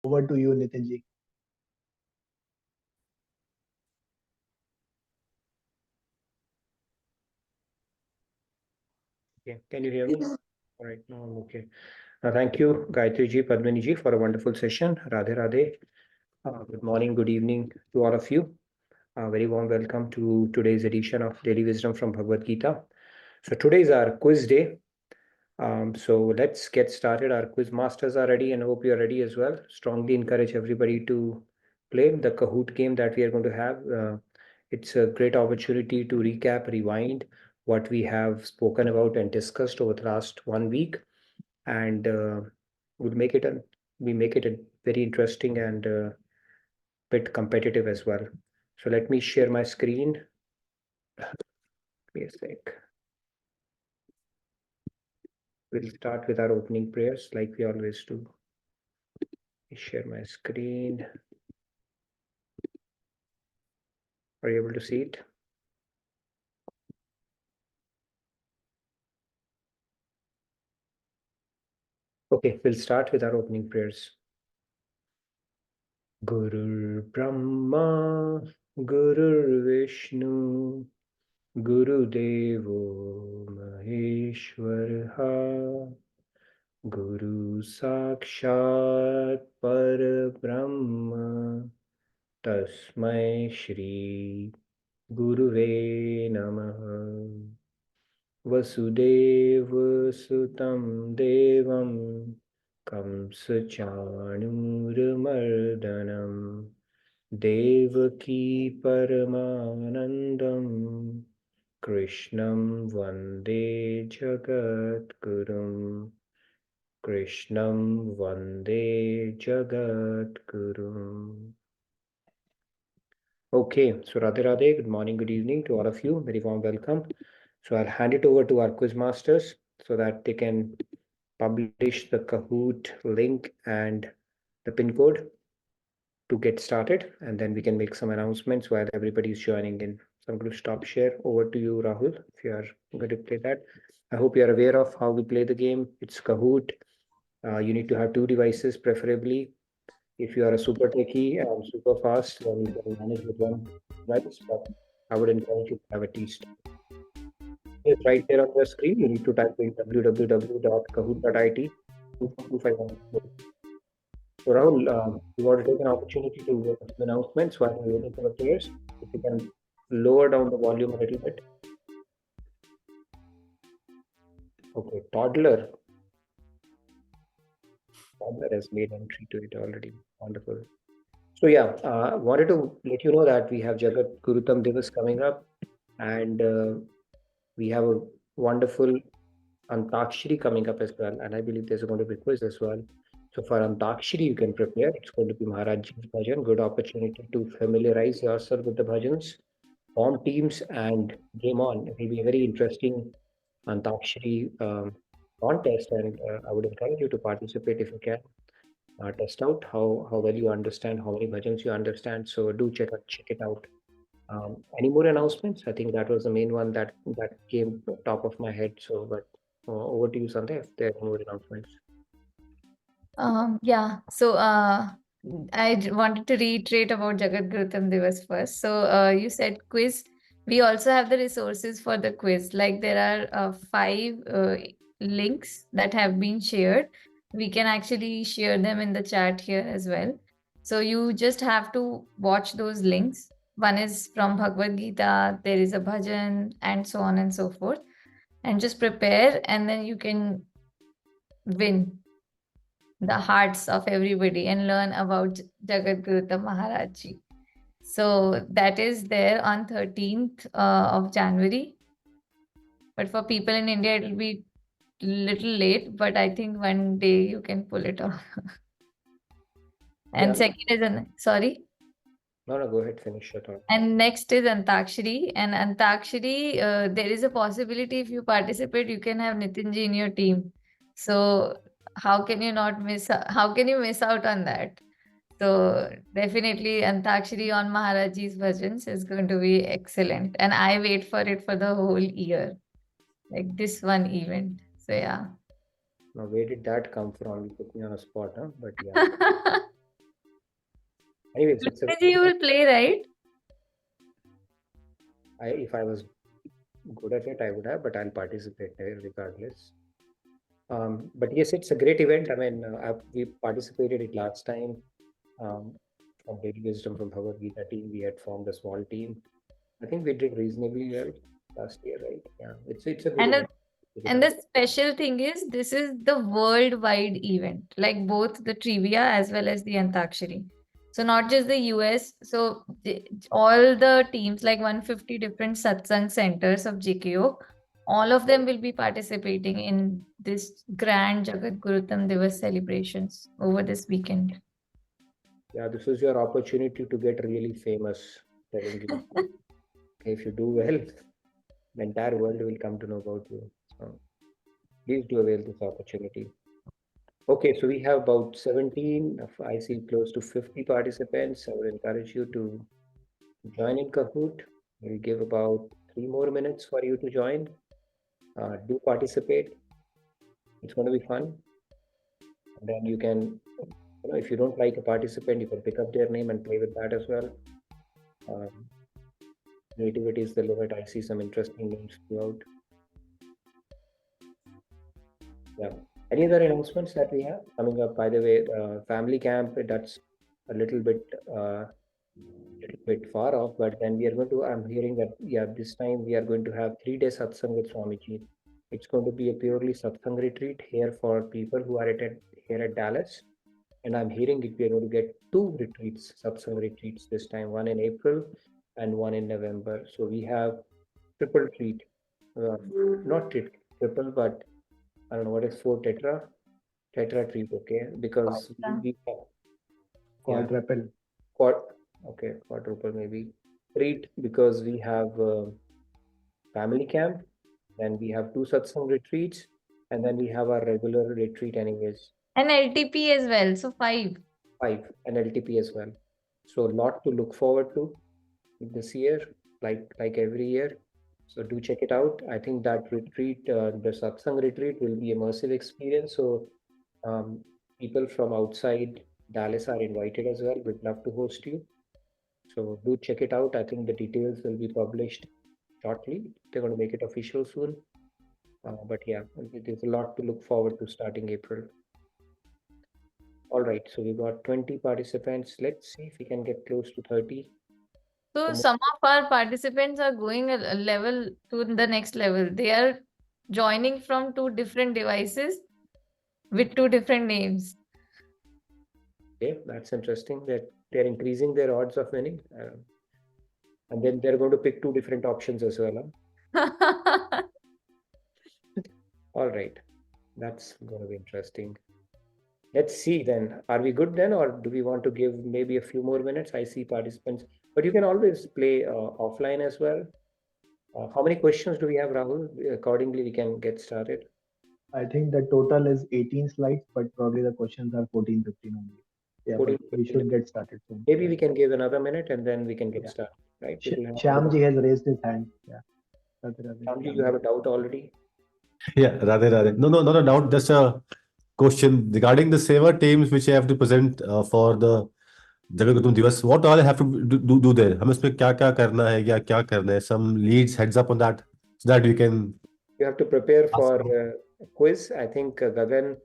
Over to you, Nitinji. Okay, can you hear me? All right, now I'm okay. Thank you, Gayatri ji, Padmini ji, for a wonderful session. Radhe Radhe. Good morning, good evening to all of you. Very warm welcome to today's edition of Daily Wisdom from Bhagavad Gita. So today is our quiz day. So let's get started. Our quiz masters are ready and hope you're ready as well. Strongly encourage everybody to play the Kahoot game that we are going to have. It's a great opportunity to recap, rewind what we have spoken about and discussed over the last 1 week, and we'll make it a we make it a very interesting and bit competitive as well. So let me share my screen. Give me a sec. We'll start with our opening prayers like we always do. Share my screen. Are you able to see it? Okay, we'll start with our opening prayers. Gurur Brahma, Gurur Vishnu, Guru Devo Maheshwara, Guru Sakshat Parabrahma, Tasmai Shri Guruve Namaha. Vasudeva Sutam Devam Kamsachanurmardanam Devaki Paramanandam Krishnam Vande Jagatgurum Krishnam Vande Jagatgurum. Okay, so Radhe Radhe, good morning, good evening to all of you. Very warm welcome. So I'll hand it over to our quiz masters so that they can publish the Kahoot link and the pin code to get started, and then we can make some announcements while everybody's joining in. So I'm going to stop share. Over to you, Rahul, if you are going to play that. I hope you are aware of how we play the game. It's Kahoot. You need to have two devices, preferably. If you are a super techie and super fast, then you can manage with one device, but I would encourage you to have at least. It's right there on the screen. You need to type in www.kahoot.it. So Rahul, you want to take an opportunity to make some announcements while we're waiting for the players. If you can lower down the volume a little bit. Okay, Toddler has made entry to it already. Wonderful. So yeah, wanted to let you know that we have Jagat Gurutam Divas coming up, and we have a wonderful Antakshari coming up as well, and I believe there's going to be quiz as well. So for Antakshari, you can prepare. It's going to be Maharajji's bhajan. Good opportunity to familiarize yourself with the bhajans, form teams, and game on. It will be a very interesting Antakshari contest, and I would encourage you to participate if you can. Test out how well you understand, how many bhajans you understand. So do check it out. Any more announcements? I think that was the main one that came top of my head. So, but over to you, Sandhya, if there are more announcements. Yeah. So wanted to reiterate about Jagat Gurutam Divas first. So you said quiz. We also have the resources for the quiz. Like there are 5 links that have been shared. We can actually share them in the chat here as well. So you just have to watch those links. One is from Bhagavad Gita, there is a bhajan, and so on and so forth. And just prepare, and then you can win the hearts of everybody and learn about Jagat Gurutam Maharaj Ji. So that is there on 13th of January. But for people in India, it will be little late, but I think one day you can pull it off. And second is sorry. No, go ahead, finish your thought. And next is Antakshari. And Antakshari, there is a possibility if you participate, you can have Nitinji in your team. So how can you not miss? How can you miss out on that? So definitely Antakshari on Maharajji's bhajans is going to be excellent. And I wait for it for the whole year. Like this one event. So yeah. Now, where did that come from? You put me on a spot, huh? But yeah. Anyways, You will play, right? if I was good at it, I would have, but I'll participate regardless. But yes, it's a great event. I mean, we participated it last time. From Daily Wisdom from Bhagavad Gita team, we had formed a small team. I think we did reasonably well last year, right? Yeah, it's a good And event. and the special thing is, this is the worldwide event, like both the trivia as well as the Antakshari. So not just the US. So all the teams, like 150 different satsang centers of JKO, all of them will be participating in this grand Jagat Gurutam Divas celebrations over this weekend. Yeah, this is your opportunity to get really famous. Telling you, if you do well, the entire world will come to know about you. So please do avail this opportunity. Okay, so we have about 17. I see close to 50 participants. I would encourage you to join in Kahoot. We'll give about 3 more minutes for you to join. Do participate. It's going to be fun. And then you can, if you don't like a participant, you can pick up their name and play with that as well. Creativity is the limit. I see some interesting names throughout. Yeah. Any other announcements that we have coming up? By the way, family camp, that's a little bit far off, but then we are going to, I'm hearing that, yeah, this time we are going to have 3 days satsang with Swamiji. It's going to be a purely satsang retreat here for people who are here at Dallas. And I'm hearing it, we are going to get 2 retreats, satsang retreats this time, one in April and one in November. So we have triple treat, not triple, but I don't know what is 4 tetra treat, okay? Because we have quadruple. Quadruple maybe treat, because we have family camp, then we have 2 satsang retreats, and then we have our regular retreat anyways. And LTP as well, so 5. 5 and LTP as well. So a lot to look forward to this year, like every year. So do check it out. I think that retreat, the satsang retreat, will be immersive experience. So people from outside Dallas are invited as well. We'd love to host you. So do check it out. I think the details will be published shortly. They're going to make it official soon. But yeah, there's a lot to look forward to starting April. All right, so we got 20 participants. Let's see if we can get close to 30. So some of our participants are going a level to the next level. They are joining from 2 different devices with 2 different names. Okay, that's interesting that they're increasing their odds of winning. And then they're going to pick 2 different options as well. Huh? All right, that's going to be interesting. Let's see then. Are we good then, or do we want to give maybe a few more minutes? I see participants, but you can always play offline as well. How many questions do we have, Rahul? Accordingly, we can get started. I think the total is 18 slides, but probably the questions are 14, 15 only. Yeah, 14, but we should get started soon. Maybe we can give another minute and then we can get started, right? Shyamji has raised his hand. Yeah. Shyamji, you have a doubt already? Yeah, rather. No, not a doubt. Just a question regarding the seva teams which I have to present for the Jagat Gurutam Divas. What all I have to do there? हमें उसमें क्या करना है या क्या करना है? Some leads, heads up on that, so that we can. You have to prepare for a quiz. I think Gagan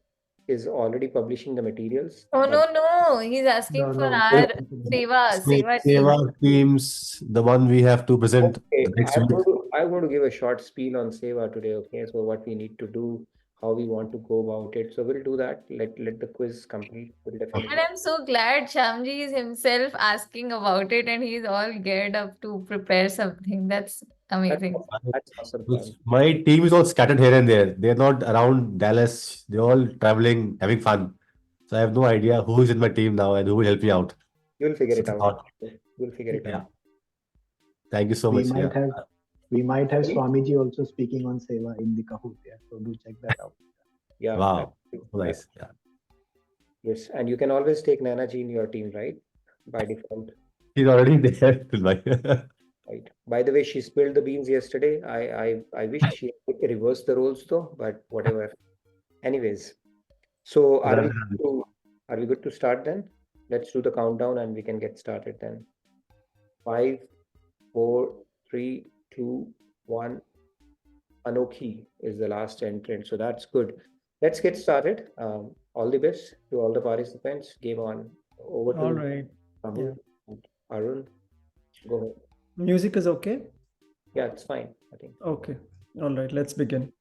is already publishing the materials. Oh, no. He's asking for our seva teams, the one we have to present next week. I'm going to give a short spiel on seva today, okay? So what we need to do, how we want to go about it. So we'll do that. Let the quiz complete. We'll definitely. And I'm so glad Shyamji is himself asking about it and he's all geared up to prepare something. That's amazing. That's awesome. My team is all scattered here and there. They're not around Dallas. They're all traveling, having fun. So I have no idea who is in my team now and who will help me out. You'll figure it out. We'll figure it out. Thank you so much. We might have Swamiji also speaking on seva in the Kahoot. Yeah, so do check that out. Yeah. Wow. Nice. Yeah. Yes, and you can always take Nanaji in your team, right? By default. He's already there. Right. By the way, she spilled the beans yesterday. I wish she had reversed the roles though, but whatever. Anyways, so are we good to start then? Let's do the countdown and we can get started then. 5, 4, 3, 2, 1. Anokhi is the last entrant, so that's good. Let's get started. All the best to all the participants. Game on. Over All to right. Rahul and Arun. Go ahead. Music is okay? Yeah, it's fine, I think. Okay. All right, let's begin.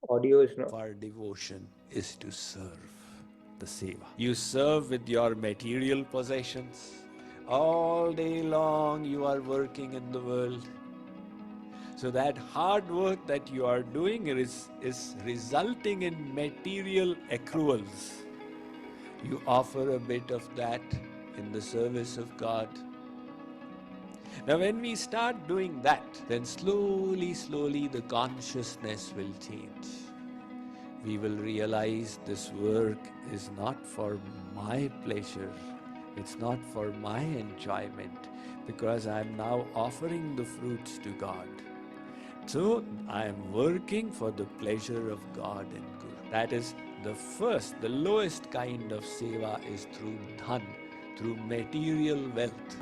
Audio is not. Our devotion is to serve the seva. You serve with your material possessions. All day long you are working in the world. So that hard work that you are doing is resulting in material accruals. You offer a bit of that in the service of God. Now when we start doing that, then slowly the consciousness will change. We will realize this work is not for my pleasure, it's not for my enjoyment, because I am now offering the fruits to God. So I am working for the pleasure of God and Guru. That is the lowest kind of seva is through dhan, through material wealth.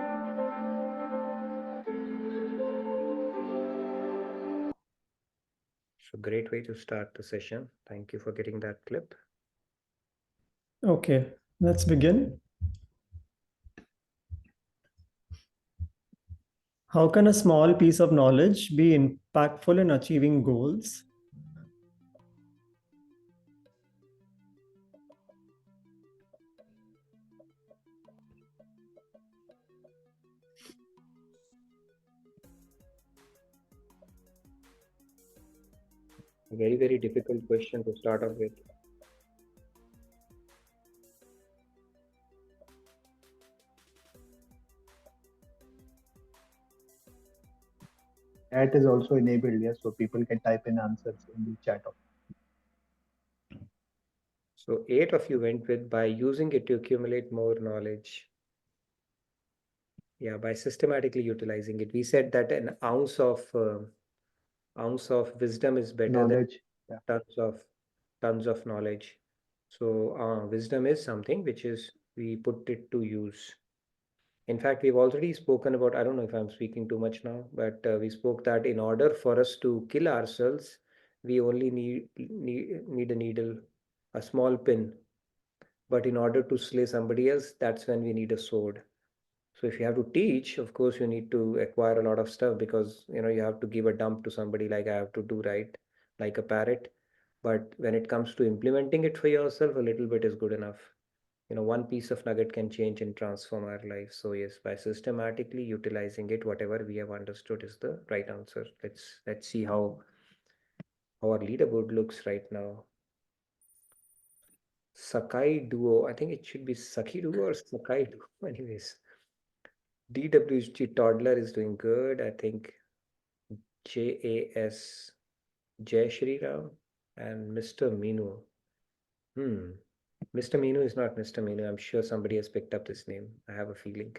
So great way to start the session. Thank you for getting that clip. Okay, let's begin. How can a small piece of knowledge be impactful in achieving goals? A very, very difficult question to start off with. Chat is also enabled, yes, so people can type in answers in the chat. So 8 of you went with by using it to accumulate more knowledge. Yeah, by systematically utilizing it. We said that an ounce of wisdom is better Knowledge. than tons of knowledge. So wisdom is something which is we put it to use. In fact, we've already spoken about, I don't know if I'm speaking too much now, but we spoke that in order for us to kill ourselves, we only need a needle, a small pin. But in order to slay somebody else, that's when we need a sword. So if you have to teach, of course, you need to acquire a lot of stuff because, you have to give a dump to somebody like I have to do, right? Like a parrot. But when it comes to implementing it for yourself, a little bit is good enough. One piece of nugget can change and transform our life. So yes, by systematically utilizing it, whatever we have understood is the right answer. Let's see how our leaderboard looks right now. Sakai Duo. I think it should be Saki Duo or Sakai Duo. Anyways, DWFBG Toddler is doing good. I think JAS Jai Shri Ram and Mr. Meenu. Mr. Meenu is not Mr. Meenu. I'm sure somebody has picked up this name. I have a feeling.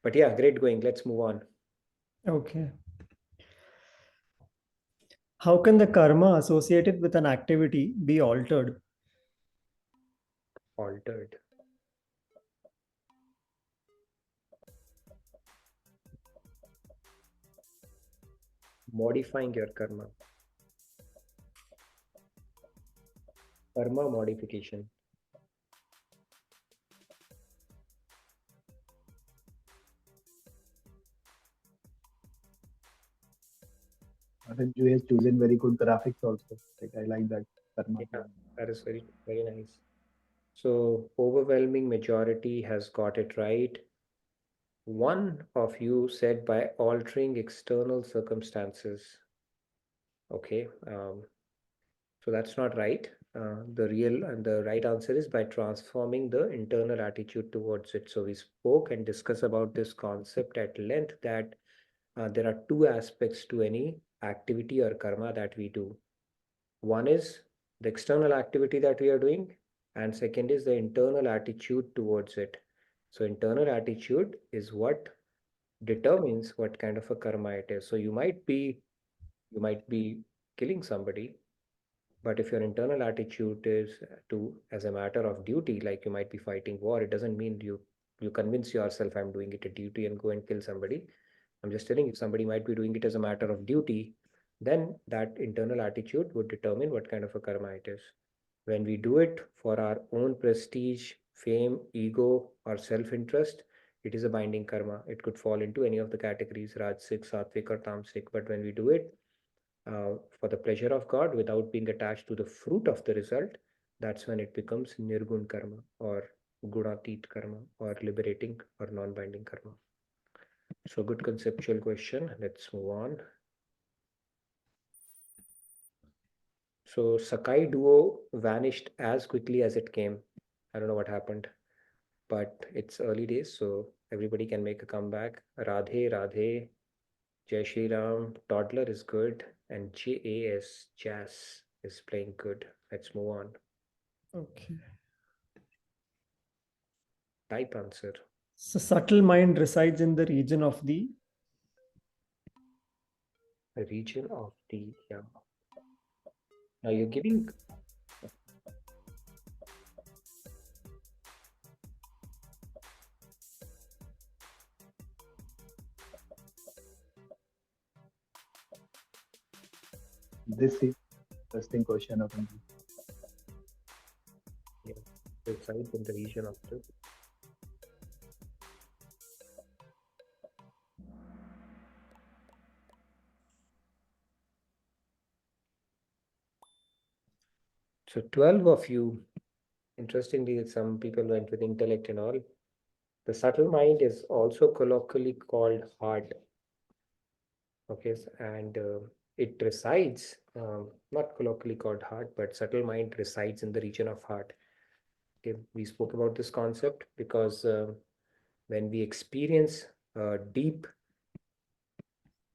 But yeah, great going. Let's move on. Okay. How can the karma associated with an activity be altered? Altered. Modifying your karma. Karma modification. Ranju has chosen very good graphics also. Like I like that. Karma. Yeah, that is very, very nice. So overwhelming majority has got it right. One of you said by altering external circumstances. Okay, so that's not right. The right answer is by transforming the internal attitude towards it. So we spoke and discussed about this concept at length that there are two aspects to any activity or karma that we do. One is the external activity that we are doing, and second is the internal attitude towards it. So internal attitude is what determines what kind of a karma it is. So you might be killing somebody, but if your internal attitude is to as a matter of duty, like you might be fighting war, it doesn't mean you convince yourself I'm doing it a duty and go and kill somebody. I'm just telling you, somebody might be doing it as a matter of duty, then that internal attitude would determine what kind of a karma it is. When we do it for our own prestige, fame, ego, or self-interest, it is a binding karma. It could fall into any of the categories, Rajasic, Sattvic, or Tamasic. But when we do it for the pleasure of God without being attached to the fruit of the result, that's when it becomes nirgun karma or gunatit karma or liberating or non-binding karma. So good conceptual question. Let's move on. So Sakai duo vanished as quickly as it came. I don't know what happened, but it's early days, so everybody can make a comeback. Radhe, Radhe, Jai Shri Ram, Toddler is good, and JAS, Jazz is playing good. Let's move on. Okay. Type answer. So subtle mind resides in the region of the Region of the, yeah. Now you're giving This is interesting question of English. resides in the region of the. So 12 of you, interestingly, some people went with intellect and all. The subtle mind is also colloquially called heart. Okay, and it resides, not colloquially called heart, but subtle mind resides in the region of heart. Okay, we spoke about this concept because when we experience deep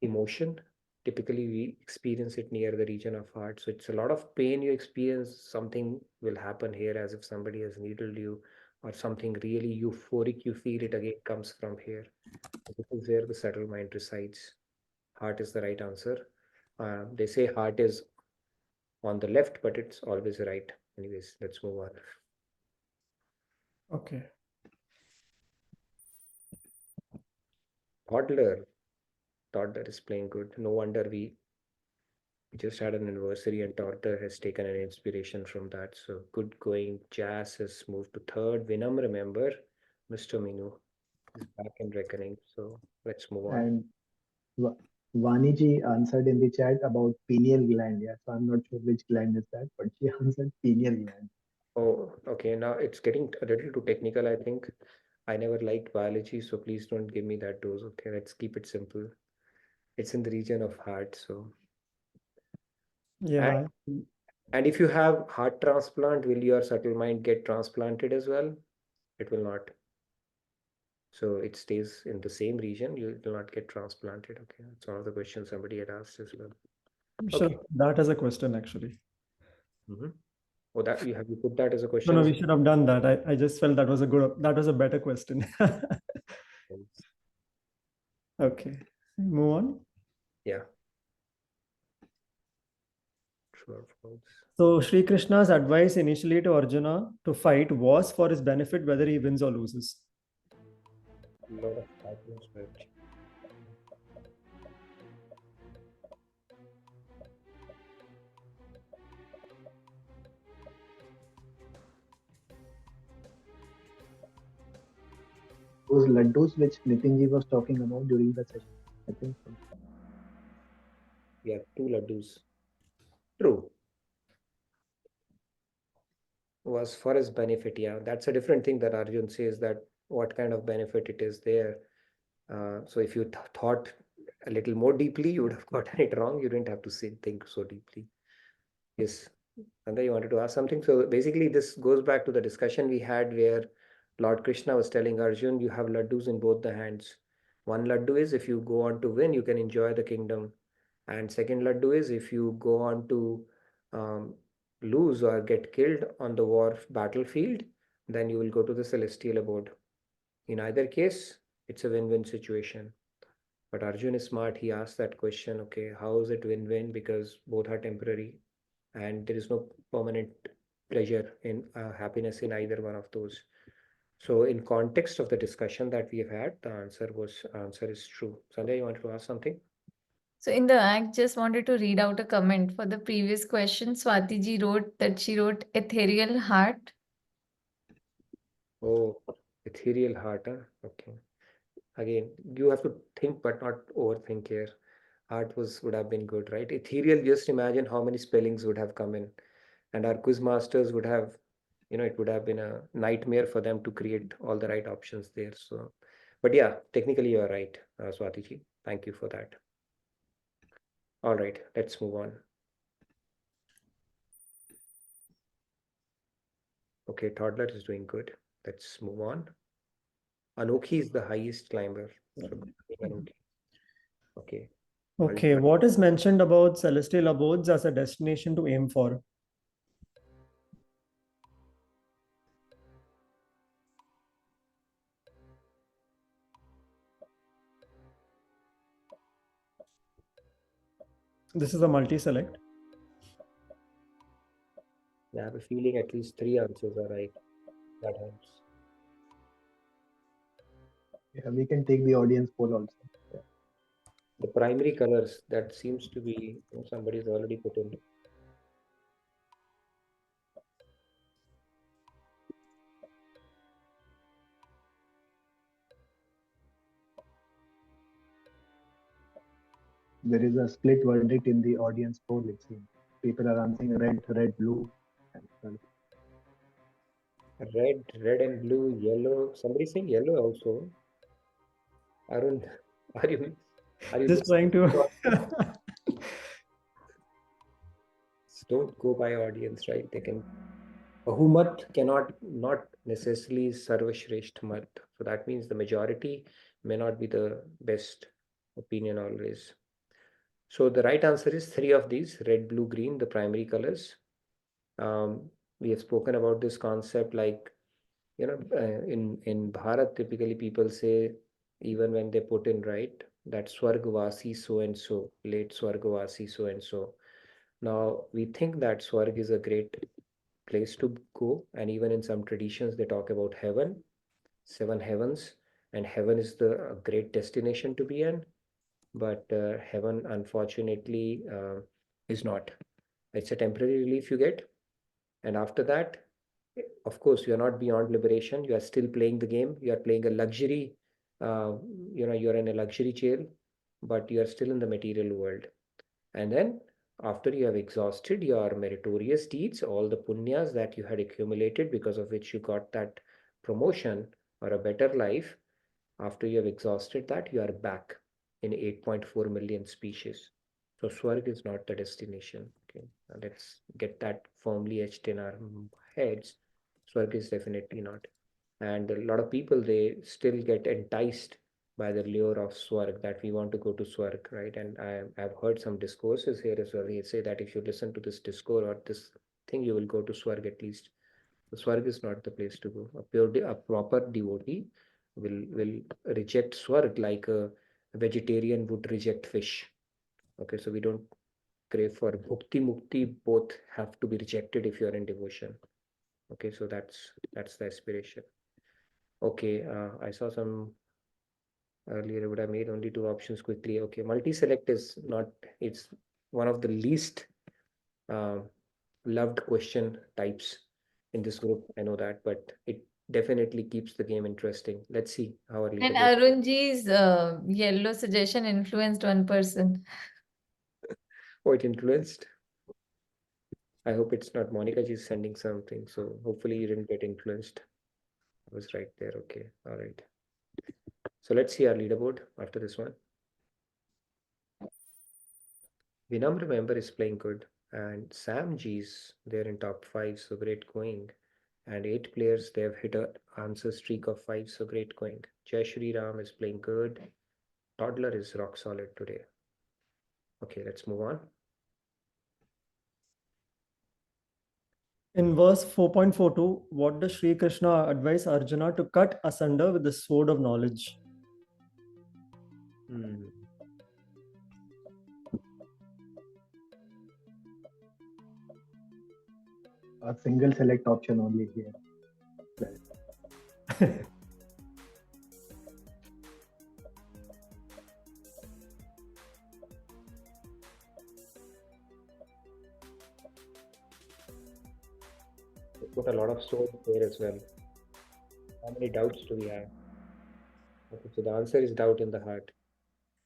emotion, typically we experience it near the region of heart. So it's a lot of pain you experience, something will happen here as if somebody has needled you, or something really euphoric, you feel it again comes from here. This is where the subtle mind resides. Heart is the right answer. They say heart is on the left, but it's always right. Anyways, let's move on. okay. Toddler is playing good. No wonder we just had an anniversary and Toddler has taken an inspiration from that. So good going. Jazz has moved to third. Vinam, remember, Mr. Minu is back in reckoning. So let's move on. And Vaniji answered in the chat about pineal gland. Yeah, so I'm not sure which gland is that, but she answered pineal gland. Oh, okay. Now it's getting a little too technical, I think. I never liked biology, so please don't give me that dose. Okay, let's keep it simple. It's in the region of heart. So, Yeah. and if you have heart transplant, will your subtle mind get transplanted as well? It will not. So it stays in the same region. You will not get transplanted. Okay, that's one of the questions somebody had asked as well. Sure. Okay. That as a question, actually. Oh, that you put that as a No, question? no, as we should have done that. I just felt that was a better question. well? Okay. Move on. Yeah. True or false? So Sri Krishna's advice initially to Arjuna to fight was for his benefit, whether he wins or loses. A lot of happiness, but Those laddus which Nitinji was talking about during the session, I think so. yeah, 2 laddus. True. Was for his benefit. Yeah, that's a different thing that Arjun says, that what kind of benefit it is there. So if you thought a little more deeply, you would have gotten it wrong. You didn't have to think so deeply. Yes, Nanda, you wanted to ask something? So basically, this goes back to the discussion we had where Lord Krishna was telling Arjun, you have laddus in both the hands. One laddu is if you go on to win, you can enjoy the kingdom. And second laddu is if you go on to lose or get killed on the war battlefield, then you will go to the celestial abode. In either case, it's a win-win situation. But Arjun is smart. He asked that question, okay, how is it win-win? Because both are temporary and there is no permanent pleasure in happiness in either one of those. So in context of the discussion that we have had, the answer is true. Sanjay, you wanted to ask something? So in the act, just wanted to read out a comment for the previous question. Swati ji wrote that she wrote ethereal heart. Oh, ethereal heart, huh? Okay. Again, you have to think but not overthink here. Heart would have been good, right? Ethereal, just imagine how many spellings would have come in. And our quiz masters would have, it would have been a nightmare for them to create all the right options there. So, but yeah, technically you are right, Swati ji. Thank you for that. All right, let's move on. Okay, toddler is doing good. Let's move on. Anokhi is the highest climber. So, Anokhi. Okay. Okay, what is mentioned about celestial abodes as a destination to aim for? This is a multi-select. I have a feeling at least 3 answers are right. That helps. Yeah, we can take the audience poll also. Yeah. The primary colors, that seems to be somebody's already put in. There is a split verdict in the audience poll, it seems. People are answering red, blue. And Red and blue, yellow. Somebody saying yellow also. Arun, are you Just trying to. Don't go by audience, right? They can. Bahumat cannot not necessarily sarvashresht mat. So that means the majority may not be the best opinion always. So the right answer is 3 of these: red, blue, green, the primary colors. We have spoken about this concept, like in Bharat, typically people say, even when they put in, right, that Swargvasi so and so, late Swargvasi so and so. Now we think that Swarg is a great place to go, and even in some traditions they talk about heaven, 7 heavens, and heaven is a great destination to be in. But heaven, unfortunately, is not. It's a temporary relief you get, and after that, of course, you are not beyond liberation. You are still playing the game. You are playing a luxury. You're in a luxury jail, but you are still in the material world. And then, after you have exhausted your meritorious deeds, all the punyas that you had accumulated, because of which you got that promotion or a better life, after you have exhausted that, you are back in 8.4 million species. So Swarg is not the destination. Okay, now let's get that firmly etched in our heads. Swarg is definitely not. And a lot of people, they still get enticed by the lure of Swarg, that we want to go to Swarg, right? And I've heard some discourses here as well. They say that if you listen to this discourse or this thing, you will go to Swarg at least. The Swarg is not the place to go. A proper devotee will reject Swarg like a vegetarian would reject fish. Okay, so we don't crave for bhukti mukti, both have to be rejected if you are in devotion. Okay, so that's the aspiration. Okay, I saw some earlier. I would have made only 2 options quickly. Okay, multi-select is not, it's one of the least loved question types in this group. I know that, but it definitely keeps the game interesting. Let's see how our And leaderboard. Arunji's yellow suggestion influenced one person. Oh, it influenced. I hope it's not Monica ji's sending something. So hopefully you didn't get influenced. I was right there. Okay. All right. So let's see our leaderboard after this one. Vinamra member is playing good. And Sam G's there in top 5. So great going. And 8 players, they have hit a answer streak of 5. So great going. Jai Shri Ram is playing good. Toddler is rock solid today. Okay, let's move on. In verse 4.42, what does Sri Krishna advise Arjuna to cut asunder with the sword of knowledge? a single select option only here. We put a lot of souls there as well. How many doubts do we have? Okay, so the answer is doubt in the heart,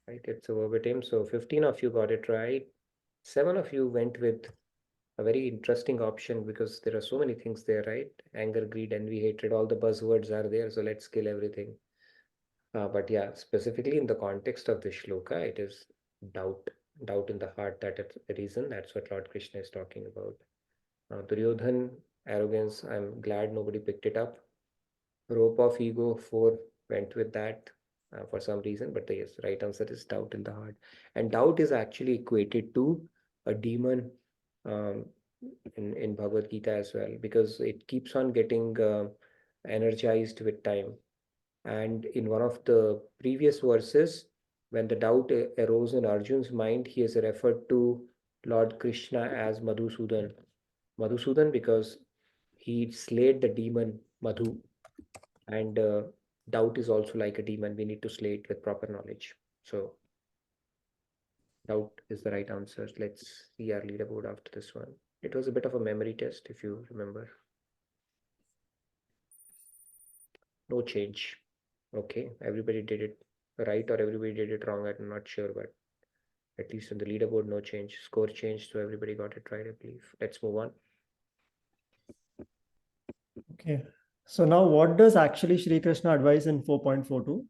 right? It's a verbatim. So 15 of you got it right. 7 of you went with a very interesting option because there are so many things there, right? Anger, greed, envy, hatred, all the buzzwords are there. So let's kill everything. But yeah, specifically in the context of the shloka, it is doubt, doubt in the heart. That is the reason. That's what Lord Krishna is talking about. Duryodhan, arrogance. I'm glad nobody picked it up. Rope of ego, 4 went with that for some reason. But the yes, right answer is doubt in the heart. And doubt is actually equated to a demon um, in Bhagavad Gita as well, because it keeps on getting energized with time. And in one of the previous verses, when the doubt arose in Arjun's mind, he is referred to Lord Krishna as Madhusudan. Madhusudan because he slayed the demon Madhu, and doubt is also like a demon. We need to slay it with proper knowledge. So doubt is the right answer. Let's see our leaderboard after this one. It was a bit of a memory test, if you remember. No change. Okay, everybody did it right or everybody did it wrong. I'm not sure, but at least in the leaderboard, no change. Score changed, so everybody got it right, I believe. Let's move on. Okay. So now what does actually Shri Krishna advise in 4.42?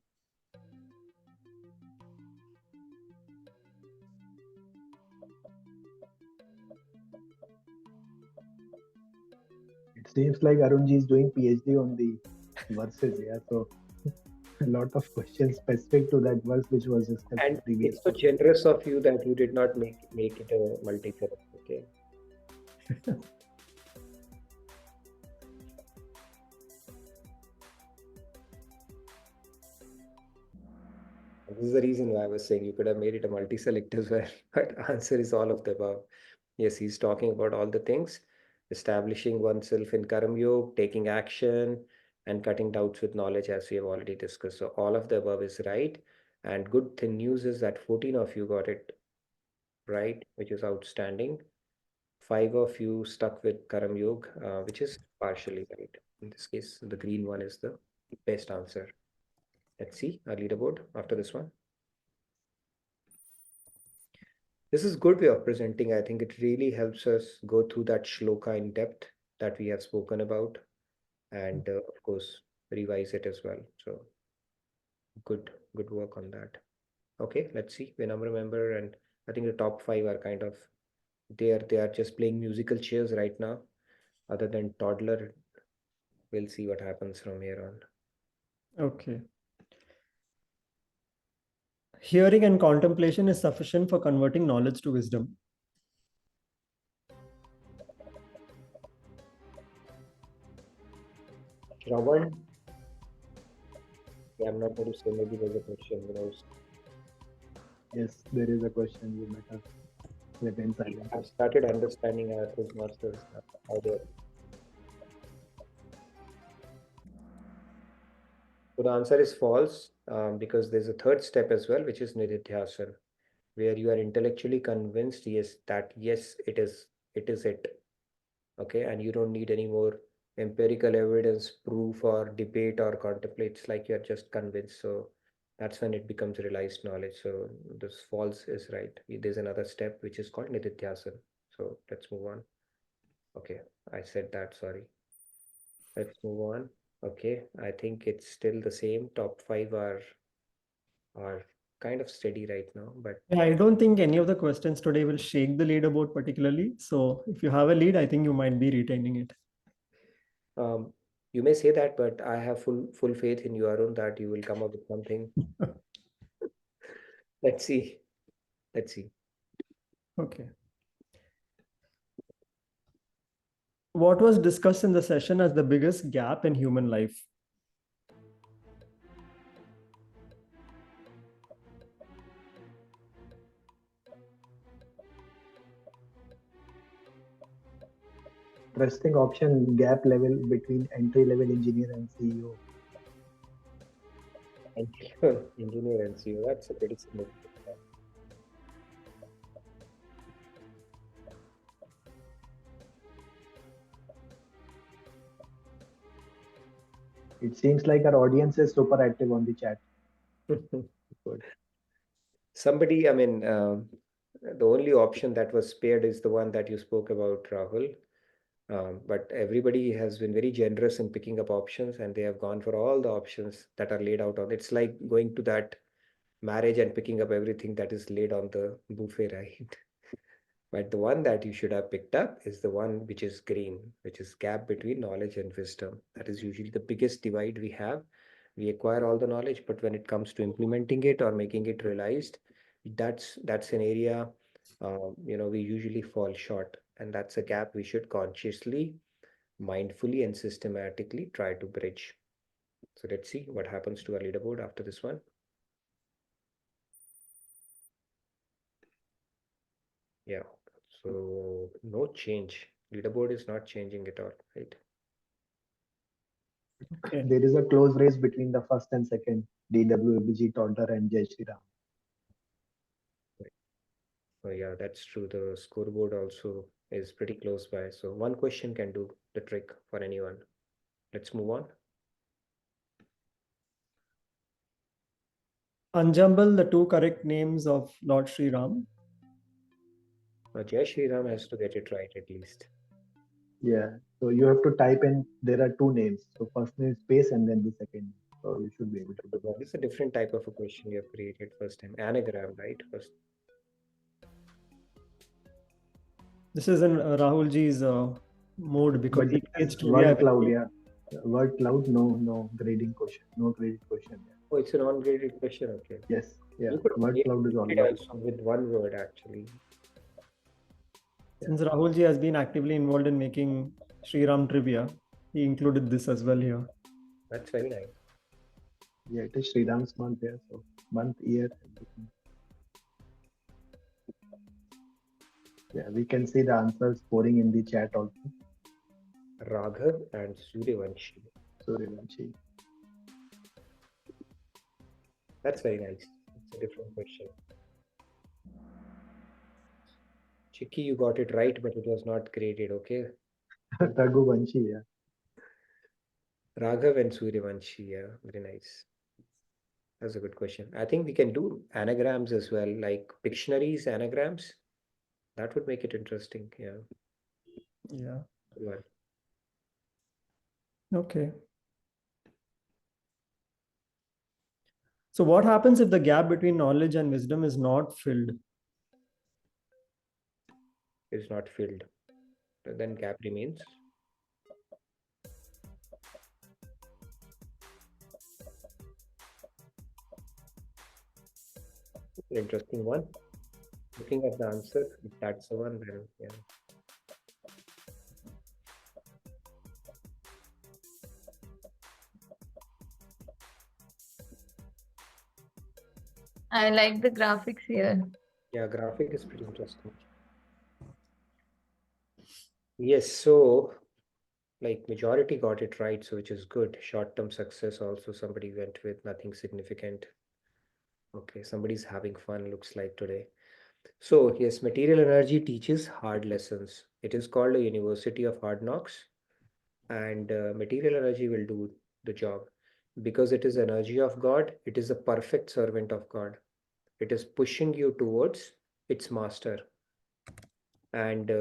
It seems like Arunji is doing PhD on the verses, yeah. So a lot of questions specific to that verse which was discussed And previous. it's so generous of you that you did not make it a multi-select, okay? This is the reason why I was saying you could have made it a multi-select as well, but answer is all of the above. Yes, he's talking about all the things, establishing oneself in Karam Yoga, taking action, and cutting doubts with knowledge, as we have already discussed. So all of the above is right. And good thing news is that 14 of you got it right, which is outstanding. 5 of you stuck with Karam Yoga, which is partially right. In this case, the green one is the best answer. Let's see our leaderboard after this one. This is good way of presenting. I think it really helps us go through that shloka in depth that we have spoken about, and of course revise it as well. So good work on that. Okay, let's see. When I remember, and I think the top 5 are kind of they are just playing musical chairs right now. Other than toddler, we'll see what happens from here on. Okay. Hearing and contemplation is sufficient for converting knowledge to wisdom. Shravan, yeah, I'm not going to say, maybe there's a question, who knows. Yes, there is a question. You better remain silent. I've started understanding our quiz masters how they. So the answer is false, because there's a third step as well, which is nididhyasana, where you are intellectually convinced, yes, it is it. Okay, and you don't need any more empirical evidence, proof, or debate or contemplate. It's like you're just convinced. So that's when it becomes realized knowledge. So this false is right. There's another step which is called nididhyasana. So let's move on. Okay, I said that, sorry. Let's move on. Okay, I think it's still the same. Top 5 are kind of steady right now, but Yeah, I don't think any of the questions today will shake the leaderboard particularly. So if you have a lead, I think you might be retaining it. you may say that, but I have full faith in you, Arun, that you will come up with something. Let's see. Okay. What was discussed in the session as the biggest gap in human life? Interesting option, gap level between entry level engineer and CEO. Engineer and CEO, that's a pretty significant gap. It seems like our audience is super active on the chat. Good. Somebody, I mean, the only option that was spared is the one that you spoke about, Rahul. But everybody has been very generous in picking up options, and they have gone for all the options that are laid out on. It's like going to that marriage and picking up everything that is laid on the buffet, right? But the one that you should have picked up is the one which is green, which is gap between knowledge and wisdom. That is usually the biggest divide we have. We acquire all the knowledge, but when it comes to implementing it or making it realized, that's an area we usually fall short, and that's a gap we should consciously, mindfully, and systematically try to bridge. So let's see what happens to our leaderboard after this one. Yeah, so no change. Leaderboard is not changing at all, right? Okay. There is a close race between the first and second, DWFBG Toddler and Jai Shri Ram. So yeah, that's true. The scoreboard also is pretty close by. So one question can do the trick for anyone. Let's move on. Unjumble the two correct names of Lord Sri Ram. Jai Shri Ram has to get it right at least. Yeah. So you have to type in, there are two names. So first name space and then the second name. So you should be able to do that. This is a different type of a question you have created first time. Anagram, right? First. This is in Rahul ji's mode because But he this creates is trivia word every cloud, week. yeah. Word cloud, no grading question. No graded question. Yeah. Oh, it's a non-graded question. Okay. Yes. Yeah. You could Word create cloud is all it about. also with one word actually. Since Rahul ji has been actively involved in making Sri Ram trivia, he included this as well here. That's very nice. Yeah, it is Sri Ram's month here. So month, year, everything. Yeah, we can see the answers pouring in the chat also. Raghav and Suryavanshi. Suryavanshi. That's very nice. It's a different question. Chicky, you got it right, but it was not graded, okay? Raghuvanshi, yeah. Raghav and Suryavanshi, yeah, very nice. That's a good question. I think we can do anagrams as well, like Pictionaries, anagrams. That would make it interesting, yeah. Yeah. Well, Okay. So what happens if the gap between knowledge and wisdom is not filled? is not filled. Then gap remains. Interesting one. Looking at the answer, if that's the one, then yeah. I like the graphics here. Yeah, graphic is pretty interesting. Yes, so like majority got it right, so which is good. Short-term success also somebody went with, nothing significant. Okay, somebody's having fun, looks like today. So yes, material energy teaches hard lessons. It is called a university of hard knocks, and material energy will do the job because it is energy of God. It is a perfect servant of God. It is pushing you towards its master, and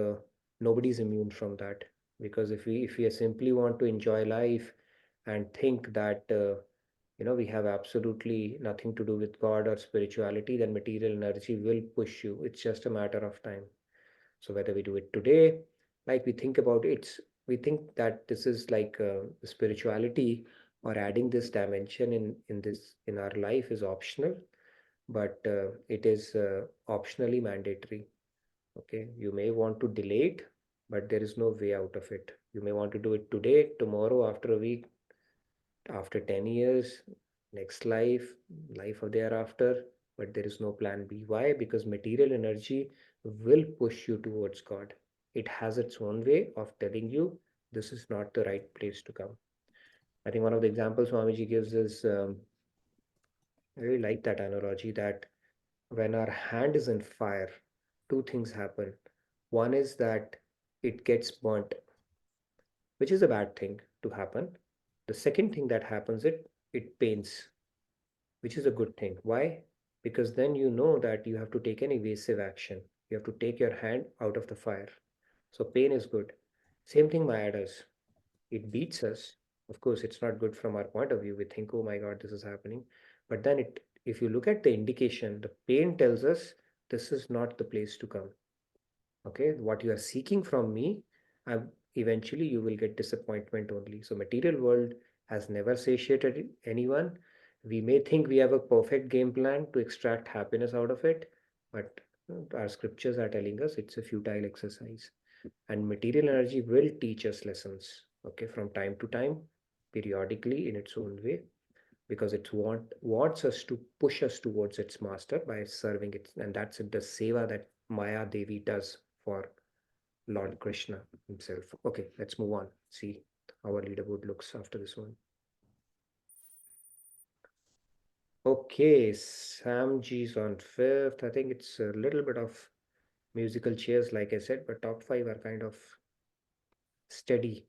nobody's immune from that. Because if we simply want to enjoy life and think that we have absolutely nothing to do with God or spirituality, then material energy will push you. It's just a matter of time. So whether we do it today, like we think about it, we think that this is like spirituality or adding this dimension in our life is optional, but it is optionally mandatory. Okay, you may want to delay it, but there is no way out of it. You may want to do it today, tomorrow, after a week, after 10 years, next life, life of thereafter, but there is no plan B. Why? Because material energy will push you towards God. it has its own way of telling you this is not the right place to come. I think one of the examples Swamiji gives is, I really like that analogy, that when our hand is in fire, two things happen. One is that it gets burnt, which is a bad thing to happen. The second thing that happens, it pains, which is a good thing. Why? Because then you know that you have to take an evasive action. You have to take your hand out of the fire. So pain is good. Same thing Maya does. It beats us. Of course, it's not good from our point of view. We think, oh my God, this is happening. But then if you look at the indication, the pain tells us this is not the place to come. Okay, what you are seeking from me, eventually you will get disappointment only. So material world has never satiated anyone. We may think we have a perfect game plan to extract happiness out of it, but our scriptures are telling us it's a futile exercise. And material energy will teach us lessons, okay, from time to time, periodically in its own way, because it wants us to push us towards its master by serving it. And that's the seva that Maya Devi does for Lord Krishna himself. Okay, let's move on. See how our leaderboard looks after this one. Okay, Samji's on 5th. I think it's a little bit of musical chairs, like I said, but top 5 are kind of steady.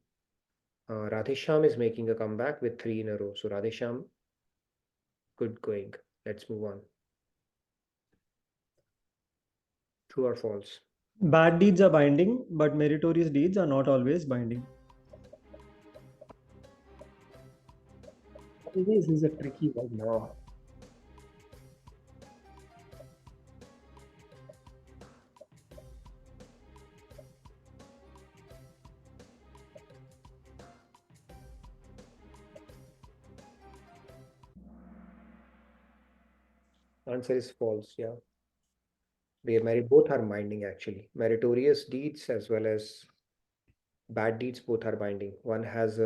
Radhesham is making a comeback with 3 in a row. So Radhesham, good going. Let's move on. True or false? Bad deeds are binding, but meritorious deeds are not always binding. This is a tricky one now. Answer is false, yeah. Both are binding actually. Meritorious deeds as well as bad deeds, both are binding. One has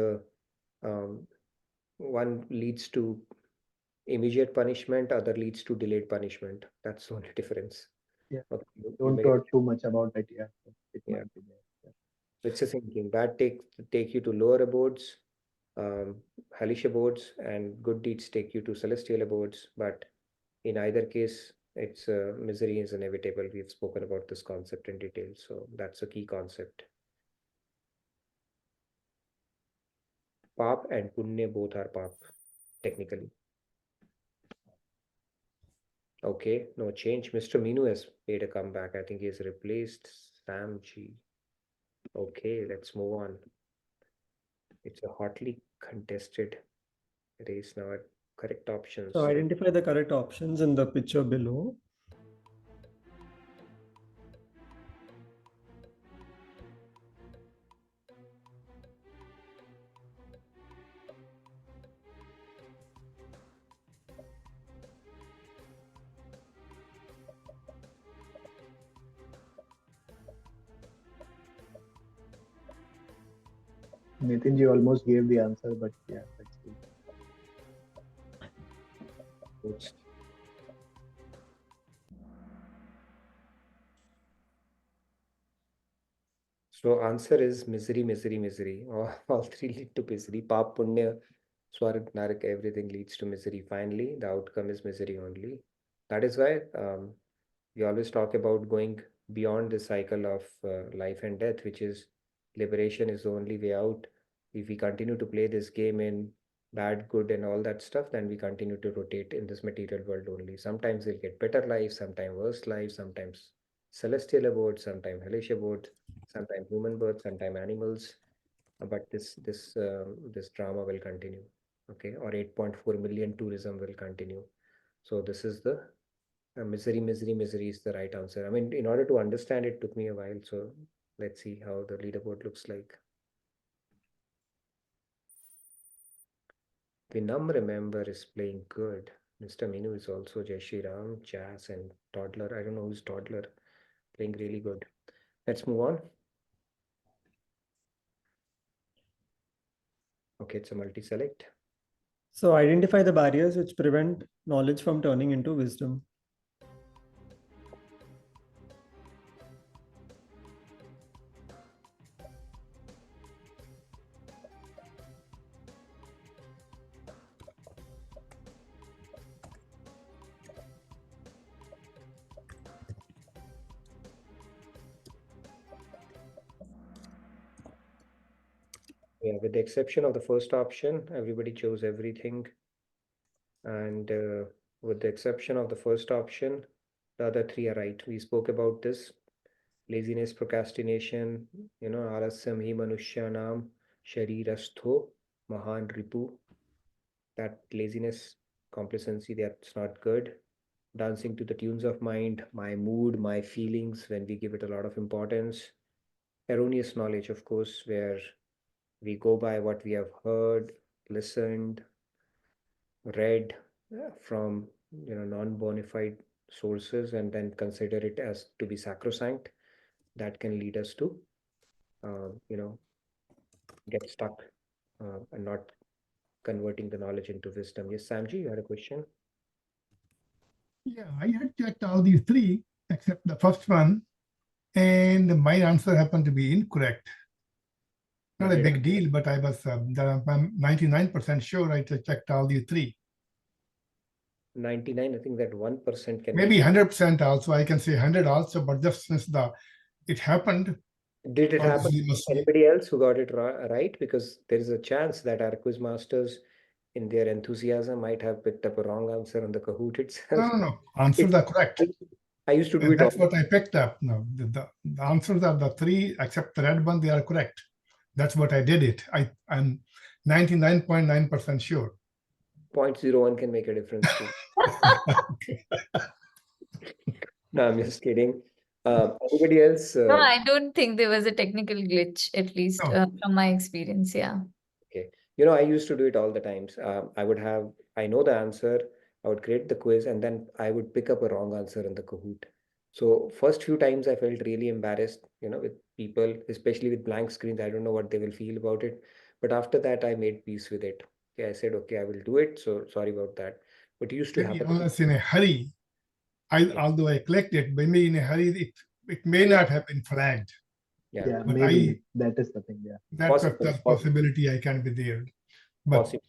one leads to immediate punishment, other leads to delayed punishment. That's the only difference. Yeah. Okay, Don't talk too much about it. Yeah, it Yeah. might be there. Yeah. It's the same thing. Bad take you to lower abodes, hellish abodes, and good deeds take you to celestial abodes. But in either case, it's misery is inevitable. We've spoken about this concept in detail, so that's a key concept. Pap and punya both are pap, technically. Okay, no change. Mr. Minu has made a comeback. I think he has replaced Sam G. Okay, let's move on. It's a hotly contested race now. Correct options. So identify the correct options in the picture below. Nitin ji almost gave the answer, but yeah, let's see. Oops. So answer is misery, misery, misery. All three lead to misery. Pap, punya, swarg, narak, everything leads to misery. Finally, the outcome is misery only. That is why we always talk about going beyond the cycle of life and death, which is liberation is the only way out. If we continue to play this game in bad, good, and all that stuff, then we continue to rotate in this material world only. Sometimes we'll get better life, sometimes worse life, sometimes celestial abodes, sometimes hellish abodes, sometimes human birth, sometimes animals. But this drama will continue. Okay, or 8.4 million tourism will continue. So this is the misery, misery, misery is the right answer. I mean, in order to understand it took me a while. So let's see how the leaderboard looks like. Vinam Remember is playing good. Mr. Minu is also Jai Shri Ram, Jazz, and Toddler. I don't know who's Toddler. Playing really good. Let's move on. Okay, it's a multi-select. So identify the barriers which prevent knowledge from turning into wisdom. Yeah, with the exception of the first option, everybody chose everything. And with the exception of the first option, the other three are right. We spoke about this. Laziness, procrastination, alasam hi manushyanam sharirastho mahan ripu. That laziness, complacency, that's not good. Dancing to the tunes of mind, my mood, my feelings, when we give it a lot of importance. Erroneous knowledge, of course, where we go by what we have heard, listened, read from non-bona fide sources and then consider it as to be sacrosanct. That can lead us to get stuck and not converting the knowledge into wisdom. Yes, Samji, you had a question? Yeah, I had checked all these three except the first one, and my answer happened to be incorrect. Not a Okay. big deal, but I'm 99% sure I checked all these three. 99, I think that 1% can Maybe make 100% also. I can say 100 also, but just since it happened, Did it happen obviously to must be. anybody else who got it right? Because there is a chance that our quiz masters, in their enthusiasm, might have picked up a wrong answer on the Kahoot itself. No. Answers are correct. I used to do And it that's all. what I picked up. No, the answers are the three, except the red one, they are correct. That's what I did it. I'm 99.9% sure. 0.01 can make a difference too. No, I'm just kidding. Anybody else? No, I don't think there was a technical glitch, at least No. from my experience. Yeah. Okay. I used to do it all the times. I know the answer, I would create the quiz, and then I would pick up a wrong answer in the Kahoot. So first few times I felt really embarrassed, with people, especially with blank screens. I don't know what they will feel about it. But after that, I made peace with it. Okay, I said, okay, I will do it. So sorry about that. But it used to Maybe happen. unless in a hurry, although I clicked it, maybe in a hurry, it may not have been flagged. Yeah, Yeah, But maybe that is the thing. Yeah. that's possible. a possibility I can be there. But Possible.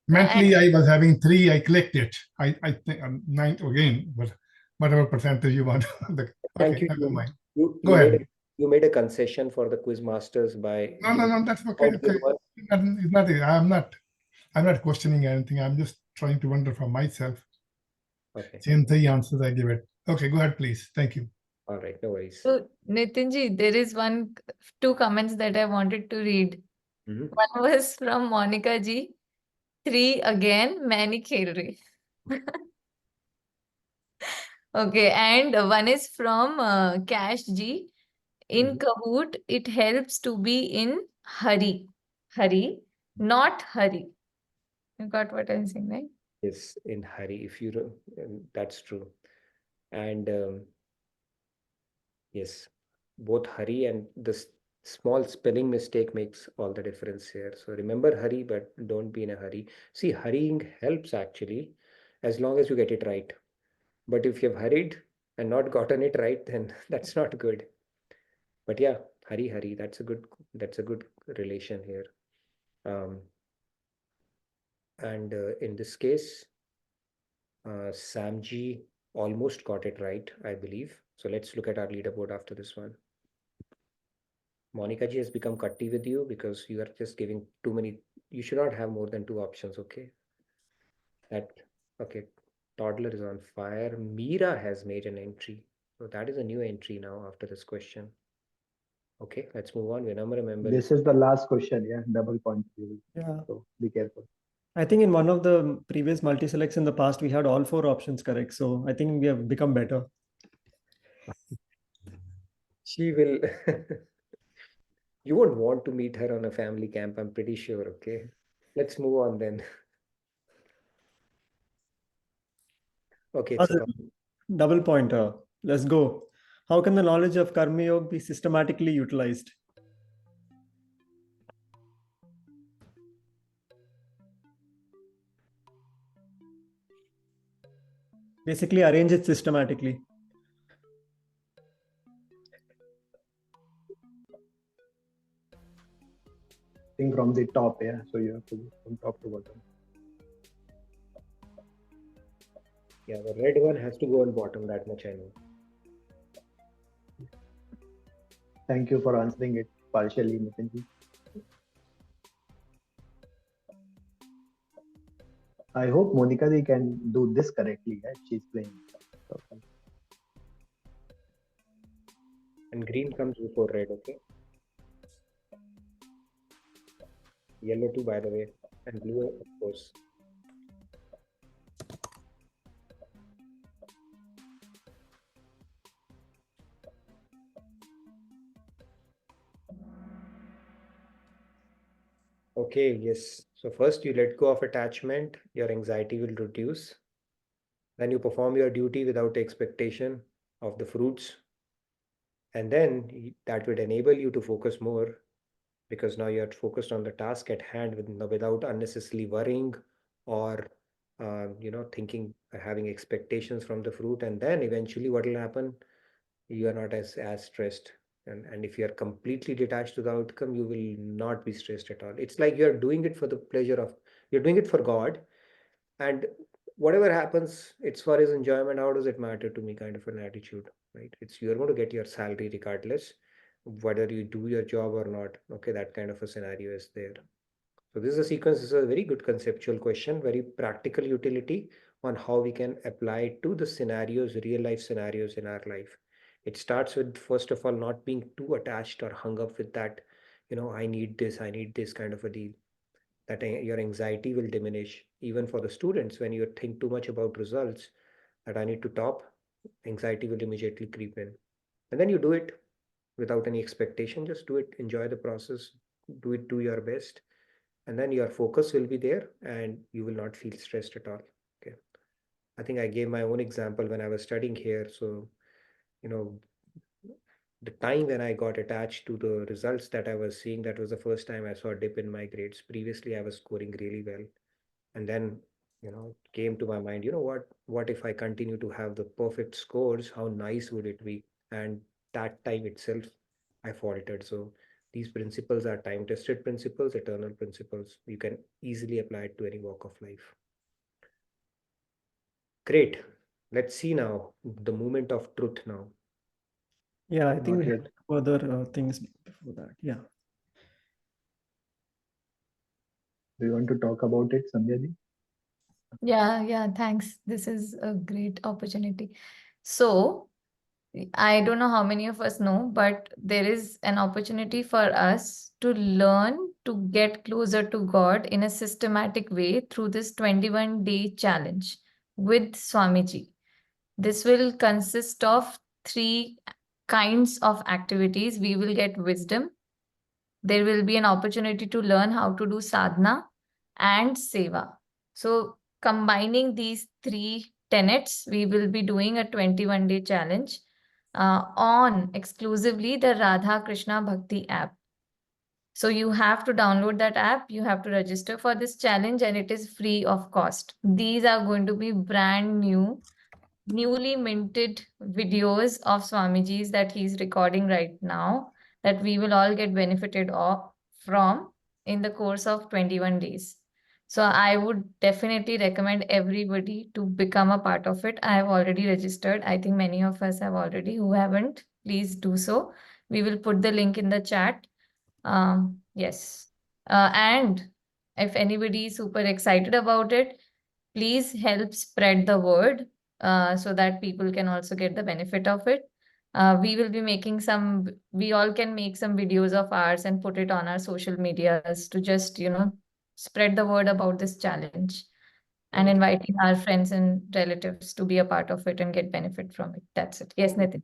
mentally, I was having three. I clicked it. I think nine again, but whatever percentage you want. Thank Okay, you. never mind. You Go ahead. you made a concession for the quiz masters by No, that's okay. Okay. It's not. I'm not questioning anything. I'm just trying to wonder for myself. Okay. Same three answers I give it. Okay, go ahead, please. Thank you. All right, no worries. So, Nitinji, there is two comments that I wanted to read. Mhm. One was from Monica ji. 3 again, मैं नहीं खेल रही. Okay, and one is from Cash ji. In Kahoot, it helps to be in hurry. Hurry, not hurry. You got what I'm saying, right? Yes, in hurry. That's true. And yes, both hurry and the small spelling mistake makes all the difference here. So remember hurry, but don't be in a hurry. See, hurrying helps actually, as long as you get it right. But if you've hurried and not gotten it right, then that's not good. But yeah, hurry. That's a good relation here. And in this case, Samji almost got it right, I believe. So let's look at our leaderboard after this one. Monica ji has become cutty with you because you are just giving too many. You should not have more than 2 options, okay? Okay. Toddler is on fire. Meera has made an entry. So that is a new entry now after this question. Okay, let's move on. Vinamra member This is the last question. Yeah, double point. Yeah. So be careful. I think in one of the previous multi-selects in the past, we had all 4 options correct. So I think we have become better. She will. You won't want to meet her on a family camp, I'm pretty sure. Okay, let's move on then. Okay, it's Awesome. Double pointer. Let's go. How can the knowledge of Karma Yoga be systematically utilized? Basically, arrange it systematically. Think from the top. Yeah, so you have to go from top to bottom. Yeah, the red one has to go on bottom, that much I know. Thank you for answering it partially, Nitinji. I hope Monica Di can do this correctly. Right? She's playing. Okay. And green comes before red, okay? Yellow too, by the way, and blue, of course. Okay, yes. So first you let go of attachment, your anxiety will reduce. Then you perform your duty without expectation of the fruits. And then that would enable you to focus more because now you're focused on the task at hand without unnecessarily worrying or thinking having expectations from the fruit. And then eventually what will happen, you are not as stressed. And if you are completely detached to the outcome, you will not be stressed at all. It's like you're doing it for the pleasure of, you're doing it for God, and whatever happens, it's for his enjoyment. How does it matter to me, kind of an attitude, right? It's, you're going to get your salary regardless whether you do your job or not. Okay, that kind of a scenario is there. So this is a sequence. This is a very good conceptual question, very practical utility on how we can apply it to the scenarios, real life scenarios in our life. It starts with, first of all, not being too attached or hung up with that, I need this kind of a deal. That your anxiety will diminish. Even for the students, when you think too much about results, that I need to top, anxiety will immediately creep in. And then you do it without any expectation. Just do it, enjoy the process, do your best, and then your focus will be there and you will not feel stressed at all. Okay. I think I gave my own example when I was studying here. So, you know, the time when I got attached to the results that I was seeing, that was the first time I saw a dip in my grades. Previously, I was scoring really well. And then, it came to my mind, what if I continue to have the perfect scores? How nice would it be? And that time itself, I faltered. So these principles are time-tested principles, eternal principles. You can easily apply it to any walk of life. Great. Let's see now the moment of truth now. Yeah, I think Not we yet. have further things before that. Yeah. Do you want to talk about it, Sandhya ji? Yeah, thanks. This is a great opportunity. So, I don't know how many of us know, but there is an opportunity for us to learn to get closer to God in a systematic way through this 21-day challenge with Swamiji. This will consist of 3 kinds of activities. We will get wisdom. There will be an opportunity to learn how to do sadhana and seva. So, combining these 3 tenets, we will be doing a 21-day challenge on exclusively the Radha Krishna Bhakti app. So you have to download that app, you have to register for this challenge, and it is free of cost. These are going to be brand new, newly minted videos of Swamiji's that he's recording right now, that we will all get benefited from in the course of 21 days. So I would definitely recommend everybody to become a part of it. I have already registered. I think many of us have already. Who haven't, please do so. We will put the link in the chat. Yes. And if anybody is super excited about it, please help spread the word so that people can also get the benefit of it. We will be making we all can make some videos of ours and put it on our social medias to just, spread the word about this challenge and Right. inviting our friends and relatives to be a part of it and get benefit from it. That's it. Yes, Nitin.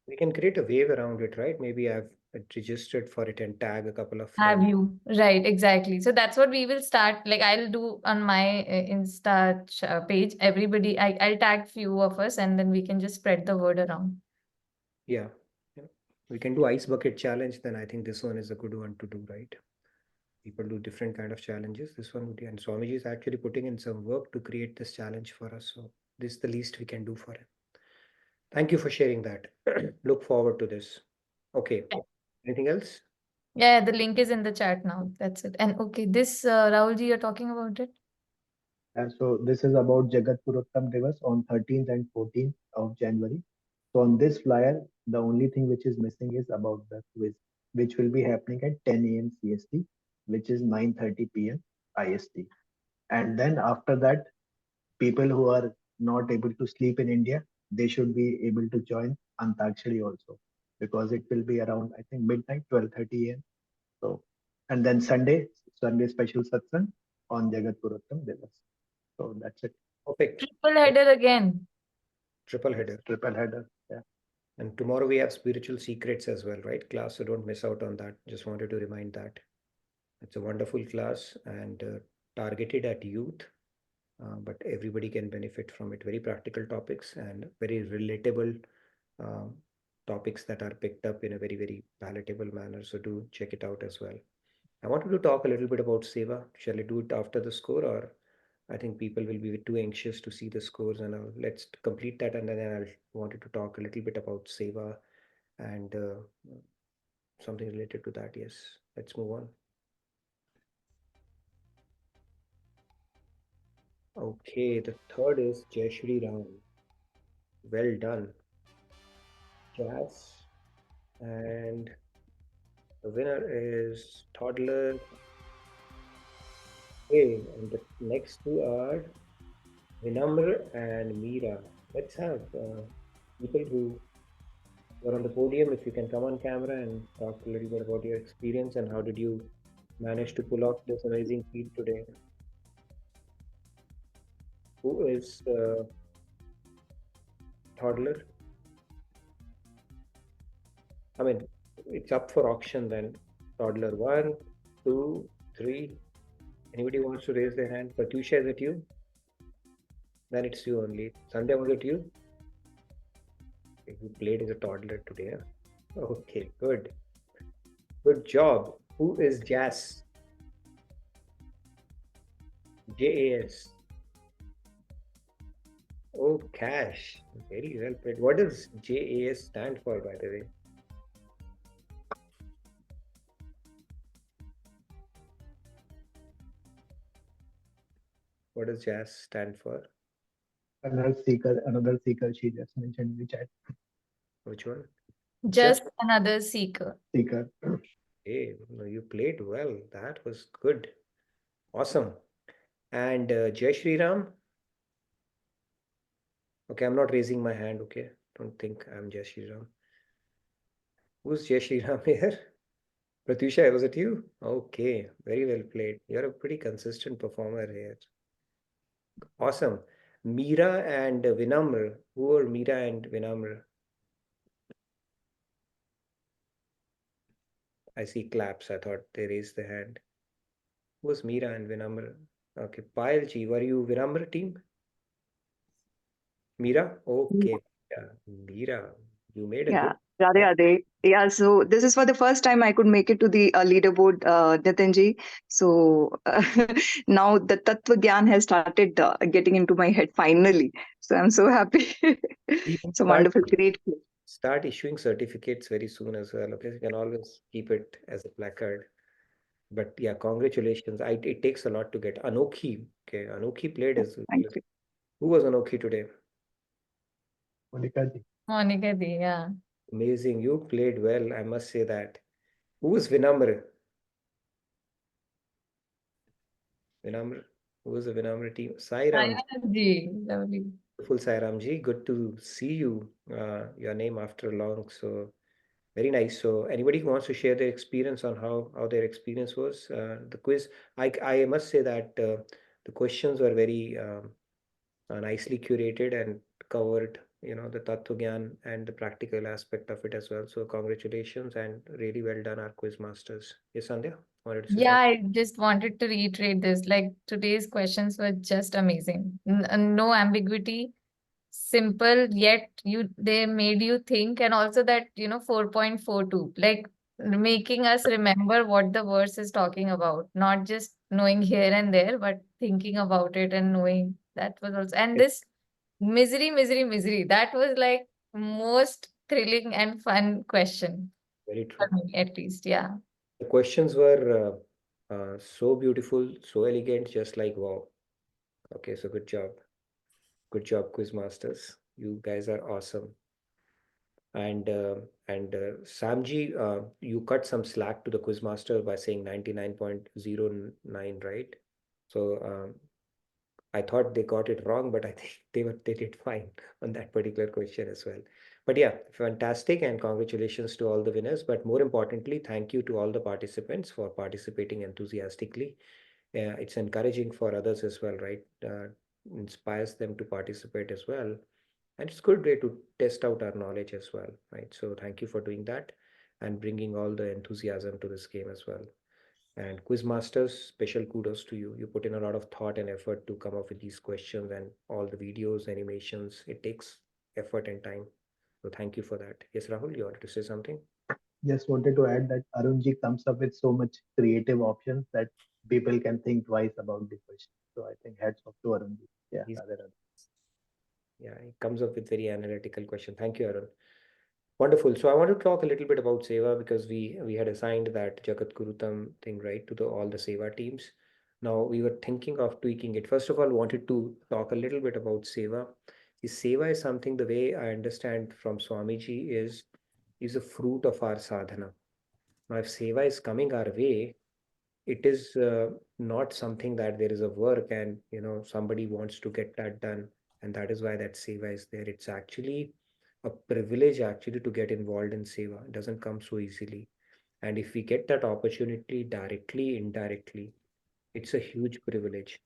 We can create a wave around it, right? Maybe I've registered for it and tag a couple of Have friends. you? Right, exactly. So that's what we will start. Like I'll do on my page. Everybody, I'll tag few of us and then we can just spread the word around. Yeah. We can do ice bucket challenge. Then I think this one is a good one to do, right? People do different kind of challenges. This one would be, and Swamiji is actually putting in some work to create this challenge for us. So this is the least we can do for him. Thank you for sharing that. Look forward to this. Okay. Yeah. Anything else? Yeah, the link is in the chat now. That's it. And okay, this Rahulji, you're talking about it? So this is about Jagat Purottam Divas on 13th and 14th of January. So on this flyer, the only thing which is missing is about the quiz, which will be happening at 10 a.m. CST, which is 9:30 p.m. IST. And then after that, people who are not able to sleep in India, they should be able to join Antakshari also, because it will be around, I think, midnight, 12:30 a.m. So, and then Sunday special satsang on Jagat Purushottama Divas. So that's it. Perfect. Triple header again. Triple header. Triple header. Yeah. And tomorrow we have spiritual secrets as well, right? Class, so don't miss out on that. Just wanted to remind that. It's a wonderful class and targeted at youth, but everybody can benefit from it. Very practical topics and very relatable topics that are picked up in a very, very palatable manner. So do check it out as well. I wanted to talk a little bit about Seva. Shall I do it after the score, or I think people will be too anxious to see the scores, and let's complete that, and then I wanted to talk a little bit about Seva and something related to that. Yes, let's move on. Okay, the third is Jai Shri Ram. Well done. Jazz. And the winner is Toddler. Okay, and the next two are Vinamr and Meera. Let's have people who are on the podium, if you can come on camera and talk a little bit about your experience and how did you manage to pull off this amazing feat today. Who is Toddler? I mean, it's up for auction then. Toddler 1, 2, 3. Anybody wants to raise their hand? Pratyusha, is it you? Then it's you only. Sandhya, was it you? You played as a toddler today. Huh? Okay, good. Good job. Who is Jas? JAS. Oh, Cash. Very well played. What does JAS stand for, by the way? What does JAS stand for? Another seeker she just mentioned in the chat. Which one? Just another seeker. Seeker. Hey, no, you played well. That was good. Awesome. And Jai Shri Ram? Okay, I'm not raising my hand, okay? Don't think I'm Jai Shri Ram. Who's Jai Shri Ram here? Pratyusha, was it you? Okay, very well played. You're a pretty consistent performer here. Awesome. Meera and Vinamr. Who are Meera and Vinamr? I see claps. I thought they raised their hand. Who was Meera and Vinamr? Okay, Payalji, were you Vinamr team? Meera? Okay. Yeah, Meera, you made a Yeah, good. Radhe Radhe. Yeah, so this is for the first time I could make it to the leaderboard, Nitinji. So now the Tattva Gyan has started getting into my head finally. So I'm so happy. It's a wonderful, great. Start issuing certificates very soon as well. Okay, you can always keep it as a placard. But yeah, congratulations. It takes a lot to get Anokhi. Okay, Anokhi played as well. Thank you. Who was Anokhi today? Monica ji. Monica Di, yeah. Amazing. You played well, I must say that. Who was Vinamr? Vinamr. Who was the Vinamr team? Sai Ram. Ji, lovely. Beautiful Sai Ram ji. Good to see you. Your name after long. So very nice. So anybody who wants to share their experience on how their experience was, the quiz, I must say that the questions were very nicely curated and covered, the Tattva Gyan and the practical aspect of it as well. So congratulations and really well done, our quiz masters. Yes, Sandhya, wanted to say Yeah, something? I just wanted to reiterate this. Like today's questions were just amazing. No ambiguity, simple, yet they made you think, and also that 4.42, like making us remember what the verse is talking about, not just knowing here and there, but thinking about it and knowing. That was also, and this misery, misery, that was like most thrilling and fun question Very for true. me, at least. Yeah. The questions were so beautiful, so elegant, just like wow. Okay, so good job. Good job, quiz masters. You guys are awesome. And Samji, you cut some slack to the quizmaster by saying 99.09, right? So I thought they got it wrong, but I think they did fine on that particular question as well. But yeah, fantastic, and congratulations to all the winners. But more importantly, thank you to all the participants for participating enthusiastically. It's encouraging for others as well, right? Inspires them to participate as well. And it's a good way to test out our knowledge as well, right? So thank you for doing that and bringing all the enthusiasm to this game as well. And quiz masters, special kudos to you. You put in a lot of thought and effort to come up with these questions and all the videos, animations. It takes effort and time. So thank you for that. Yes, Rahul, you wanted to say something? Just wanted to add that Arunji comes up with so much creative options that people can think twice about the question. So I think hats off to Arunji. Yeah, He's- rather. Yeah, he comes up with very analytical question. Thank you, Arun. Wonderful. So I want to talk a little bit about Seva because we had assigned that Jagat Gurutam thing, right, to all the Seva teams. Now we were thinking of tweaking it. First of all, wanted to talk a little bit about Seva. The Seva is something, the way I understand from Swamiji, is a fruit of our sadhana. Now, if Seva is coming our way, it is not something that there is a work and somebody wants to get that done, and that is why that Seva is there. It's actually a privilege actually to get involved in Seva. It doesn't come so easily. And if we get that opportunity directly, indirectly, it's a huge privilege.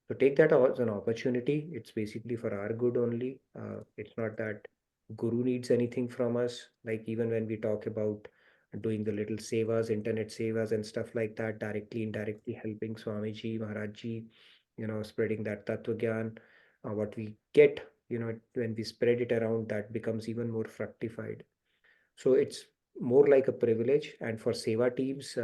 So take that as an opportunity. It's basically for our good only. It's not that Guru needs anything from us. Like even when we talk about doing the little sevas, internet sevas and stuff like that, directly, indirectly helping Swamiji, Maharajji, spreading that Tattva Gyan, what we get, when we spread it around, that becomes even more fructified. So it's more like a privilege. And for Seva teams,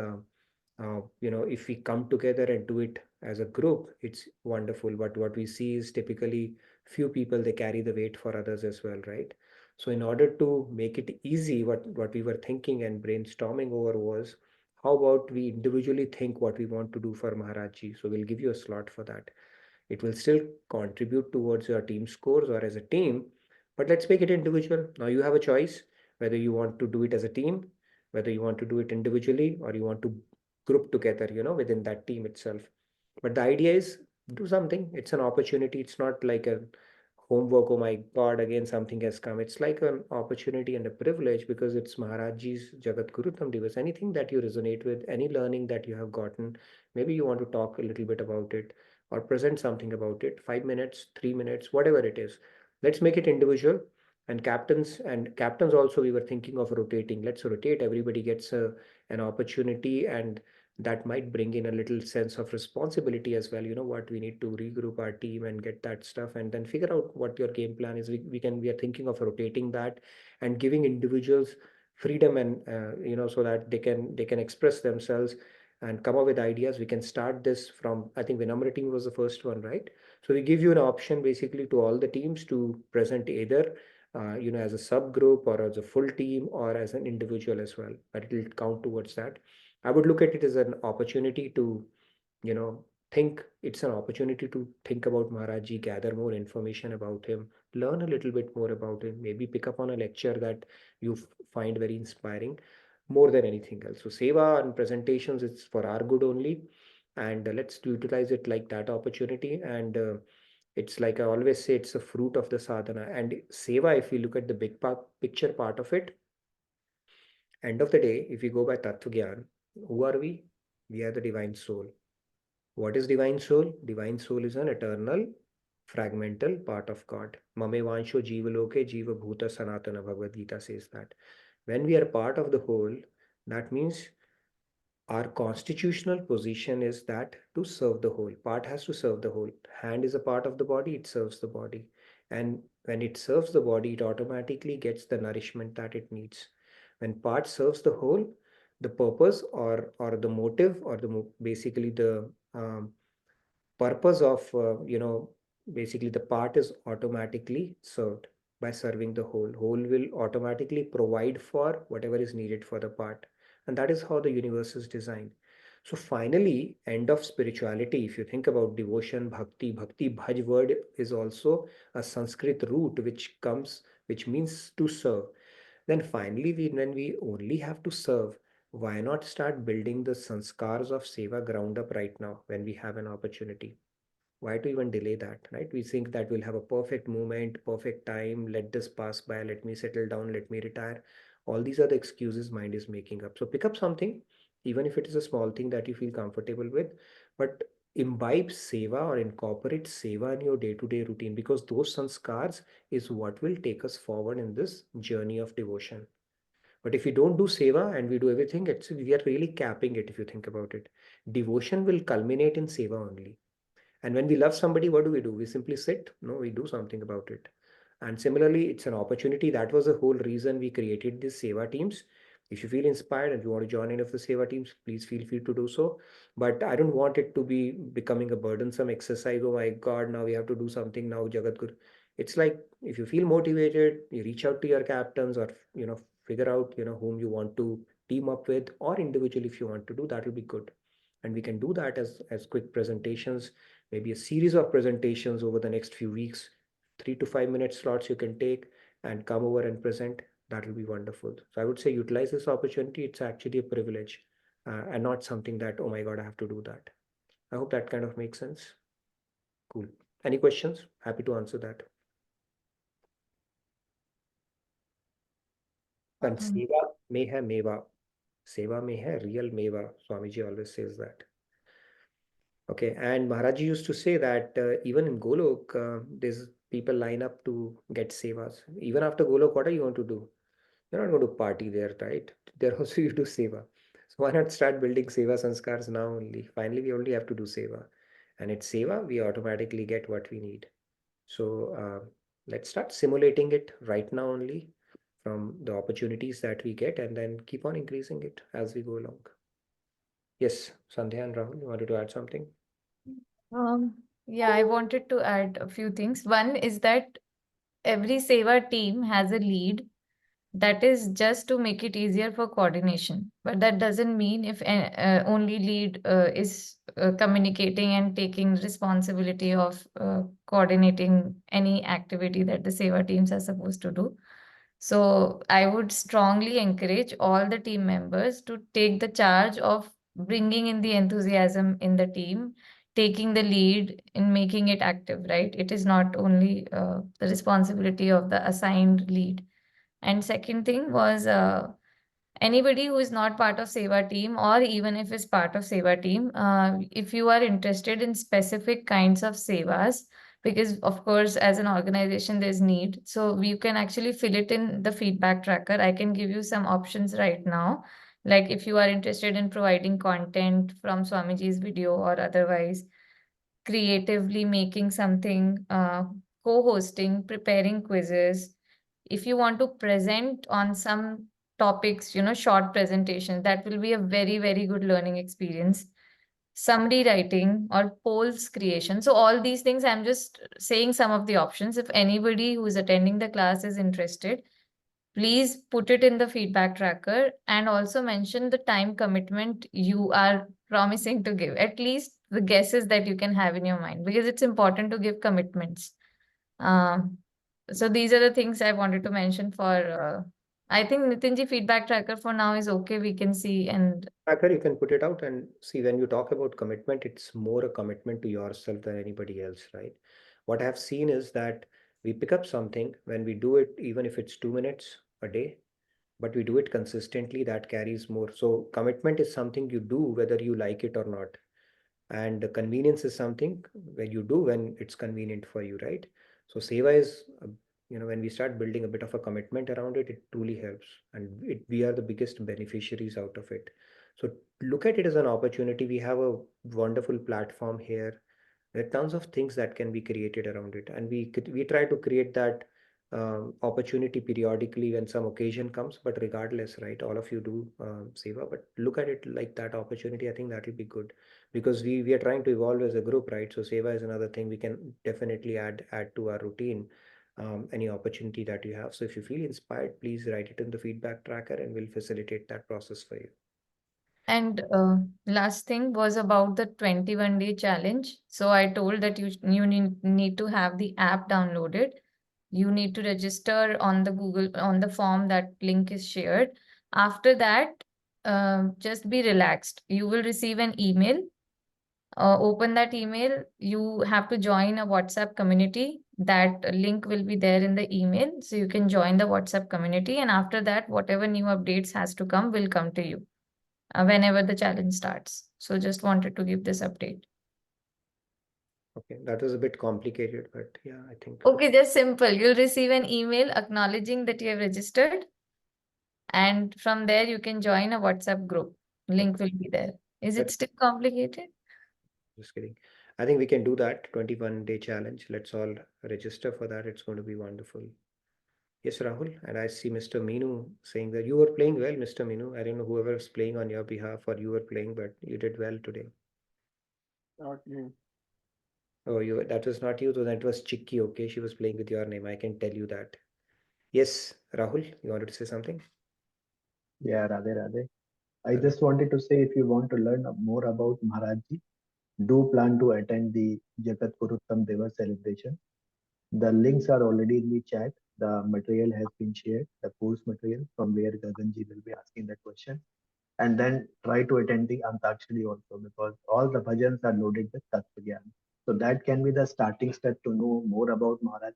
if we come together and do it as a group, it's wonderful. But what we see is typically few people, they carry the weight for others as well, right? So in order to make it easy, what we were thinking and brainstorming over was, how about we individually think what we want to do for Maharajji? So we'll give you a slot for that. It will still contribute towards your team scores or as a team, but let's make it individual. Now you have a choice whether you want to do it as a team, whether you want to do it individually, or you want to group together, within that team itself. But the idea is do something. It's an opportunity. It's not like a homework. Oh my God, again something has come. It's like an opportunity and a privilege because it's Maharajji's Jagat Gurutam Divas. Anything that you resonate with, any learning that you have gotten, maybe you want to talk a little bit about it or present something about it. 5 minutes, 3 minutes, whatever it is. Let's make it individual. And captains also, we were thinking of rotating. Let's rotate. Everybody gets an opportunity, and that might bring in a little sense of responsibility as well. You know what, we need to regroup our team and get that stuff and then figure out what your game plan is. We are thinking of rotating that and giving individuals freedom and so that they can express themselves and come up with ideas. We can start this from, I think Vinamra team was the first one, right? So we give you an option basically to all the teams to present either as a subgroup or as a full team or as an individual as well, but it will count towards that. I would look at it as an opportunity to, think. It's an opportunity to think about Maharajji, gather more information about him, learn a little bit more about him, maybe pick up on a lecture that you find very inspiring more than anything else. So Seva and presentations, it's for our good only. And let's utilize it like that opportunity. And it's like I always say, it's a fruit of the sadhana. And Seva, if you look at the picture part of it, end of the day, if you go by Tattva Gyan, who are we? We are the divine soul. What is divine soul? Divine soul is an eternal, fragmental part of God. Mame vansho jiva loke jiva bhuta sanatana, Bhagavad Gita says that. When we are part of the whole, that means our constitutional position is that to serve the whole. Part has to serve the whole. Hand is a part of the body, it serves the body. And when it serves the body, it automatically gets the nourishment that it needs. When part serves the whole, the purpose or the motive or basically the purpose of basically the part is automatically served by serving the whole. Whole will automatically provide for whatever is needed for the part, and that is how the universe is designed. So finally, end of spirituality, if you think about devotion, bhakti bhaj word is also a Sanskrit root which means to serve. Then finally, when we only have to serve, why not start building the sanskars of seva ground up right now when we have an opportunity? Why to even delay that, right? We think that we'll have a perfect moment, perfect time, let this pass by, let me settle down, let me retire. All these are the excuses mind is making up. So pick up something, even if it is a small thing that you feel comfortable with, but imbibe seva or incorporate seva in your day-to-day routine, because those sanskars is what will take us forward in this journey of devotion. But if we don't do seva and we do everything, we are really capping it if you think about it. Devotion will culminate in seva only. And when we love somebody, what do? We simply sit? No, we do something about it. And similarly, it's an opportunity. That was the whole reason we created these seva teams. If you feel inspired and you want to join any of the seva teams, please feel free to do so. But I don't want it to be becoming a burdensome exercise. Oh my God, now we have to do something now, Jagadguru. It's like, if you feel motivated, you reach out to your captains, or figure out whom you want to team up with, or individually if you want to do, that will be good. And we can do that as quick presentations, maybe a series of presentations over the next few weeks, 3 to 5 minute slots you can take and come over and present. That will be wonderful. So I would say utilize this opportunity. It's actually a privilege and not something that, oh my God, I have to do that. I hope that kind of makes sense. Cool. Any questions? Happy to answer that. And seva mein hai meva. Seva mein hai real meva. Swamiji always says that. Okay, and Maharaji used to say that even in Golok, there's people line up to get sevas. Even after Golok, what are you going to do? You're not going to party there, right? There also you do seva. So why not start building seva sanskars now only? Finally, we only have to do seva. And it's seva, we automatically get what we need. So let's start simulating it right now only from the opportunities that we get, and then keep on increasing it as we go along. Yes, Sandhya and Rahul, you wanted to add something? Yeah, I wanted to add a few things. One is that every seva team has a lead. That is just to make it easier for coordination. But that doesn't mean if only lead is communicating and taking responsibility of coordinating any activity that the seva teams are supposed to do. So I would strongly encourage all the team members to take the charge of bringing in the enthusiasm in the team, taking the lead in making it active, right? It is not only the responsibility of the assigned lead. And second thing was anybody who is not part of seva team, or even if is part of seva team, if you are interested in specific kinds of sevas, because of course as an organization there's need, so you can actually fill it in the feedback tracker. I can give you some options right now, like if you are interested in providing content from Swamiji's video or otherwise, creatively making something, co-hosting, preparing quizzes. If you want to present on some topics, short presentations, that will be a very, very good learning experience. Summary writing or polls creation. So all these things, I'm just saying some of the options. If anybody who is attending the class is interested, please put it in the feedback tracker and also mention the time commitment you are promising to give, at least the guesses that you can have in your mind, because it's important to give commitments. So these are the things I wanted to mention for, I think Nitinji feedback tracker for now is okay. We can see and Tracker, you can put it out and see. When you talk about commitment, it's more a commitment to yourself than anybody else, right? What I have seen is that we pick up something when we do it, even if it's 2 minutes a day, but we do it consistently, that carries more. So commitment is something you do whether you like it or not. And the convenience is something when you do when it's convenient for you, right? So seva is, when we start building a bit of a commitment around it, it truly helps, and we are the biggest beneficiaries out of it. So look at it as an opportunity. We have a wonderful platform here. There are tons of things that can be created around it, and we try to create that opportunity periodically when some occasion comes. But regardless, right, all of you do seva, but look at it like that opportunity. I think that will be good, because we are trying to evolve as a group, right? So seva is another thing we can definitely add to our routine. Any opportunity that you have. So if you feel inspired, please write it in the feedback tracker and we'll facilitate that process for you. And last thing was about the 21-day challenge. So I told that you need to have the app downloaded. You need to register on the Google, on the form that link is shared. After that, just be relaxed. You will receive an email open that email, you have to join a WhatsApp community. That link will be there in the email. So you can join the WhatsApp community. And after that, whatever new updates has to come will come to you whenever the challenge starts. So just wanted to give this update. Okay, that was a bit complicated, but yeah, I think. Okay, just simple. You'll receive an email acknowledging that you have registered. And from there, you can join a WhatsApp group. Link will be there. Is it That- still complicated? Just kidding. I think we can do that 21-day challenge. Let's all register for that. It's going to be wonderful. Yes, Rahul. And I see Mr. Meenu saying that you were playing well, Mr. Meenu. I don't know whoever was playing on your behalf or you were playing, but you did well today. Not me. Oh, that was not you, though that was Chicky, okay? She was playing with your name. I can tell you that. Yes, Rahul, you wanted to say something? Yeah, Radhe Radhe. I Radhe. just wanted to say, if you want to learn more about Maharajji, do plan to attend the Jagat Guruttam Divas celebration. The links are already in the chat. The material has been shared, the course material from where Gaganji will be asking the question. And then try to attend the Antakshari also, because all the bhajans are loaded with Tattva Gyan. So that can be the starting step to know more about Maharaj.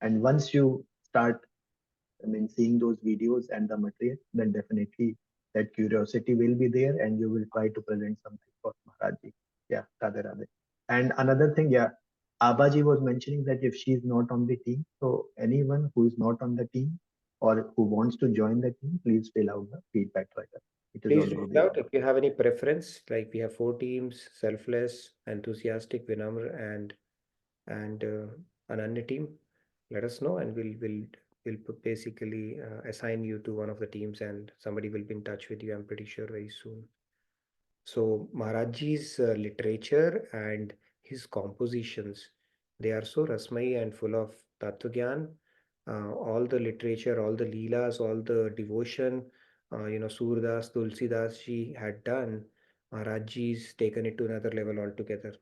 And once you start, seeing those videos and the material, then definitely that curiosity will be there and you will try to present something for Maharajji. Yeah, Radhe Radhe. And another thing, yeah, Abaji was mentioning that if she is not on the team, so anyone who is not on the team or who wants to join the team, please fill out the feedback tracker. It is Please already reach there. out if you have any preference. Like we have 4 teams: selfless, enthusiastic, Vinamr, and Ananya team. Let us know, and we'll basically assign you to one of the teams, and somebody will be in touch with you. I'm pretty sure very soon. So Maharajji's literature and his compositions, they are so rasmai and full of Tattva all the literature, all the leelas, all the devotion, Surdas, Tulsidas ji had done. Maharajji's taken it to another level altogether.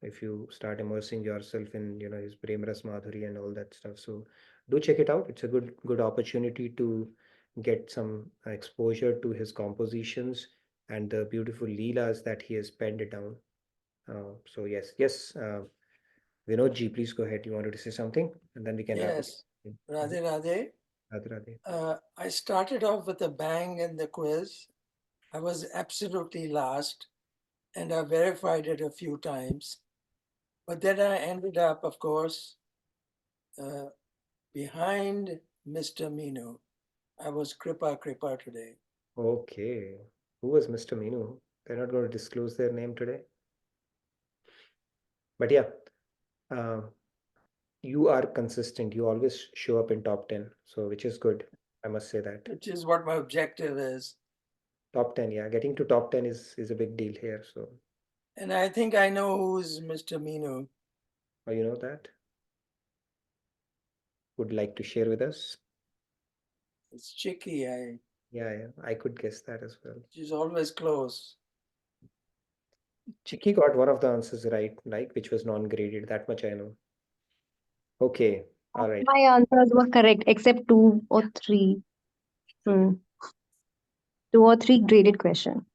If you start immersing yourself in, his Prem Ras Madhuri and all that stuff. So do check it out. It's a good opportunity to get some exposure to his compositions and the beautiful leelas that he has penned it down. So yes, Vinodji, please go ahead. You wanted to say something, and then we can wrap it. Yes. Radhe Radhe. Radhe Radhe. I started off with a bang in the quiz. I was absolutely last, and I verified it a few times. But then I ended up, of course, behind Mr. Meenu. I was Kripa today. Okay. Who was Mr. Meenu? They're not going to disclose their name today. But yeah, you are consistent. You always show up in top 10. So which is good. I must say that. Which is what my objective is. Top 10, yeah. Getting to top 10 is a big deal here. So. And I think I know who's Mr. Meenu. Oh, you know that? Would like to share with us? It's Chicky. Yeah, I could guess that as well. She's always close. Chicky got one of the answers right, like which was non-graded. That much I know. Okay, all right. My answers were correct except 2 or 3. 2 or 3 graded question.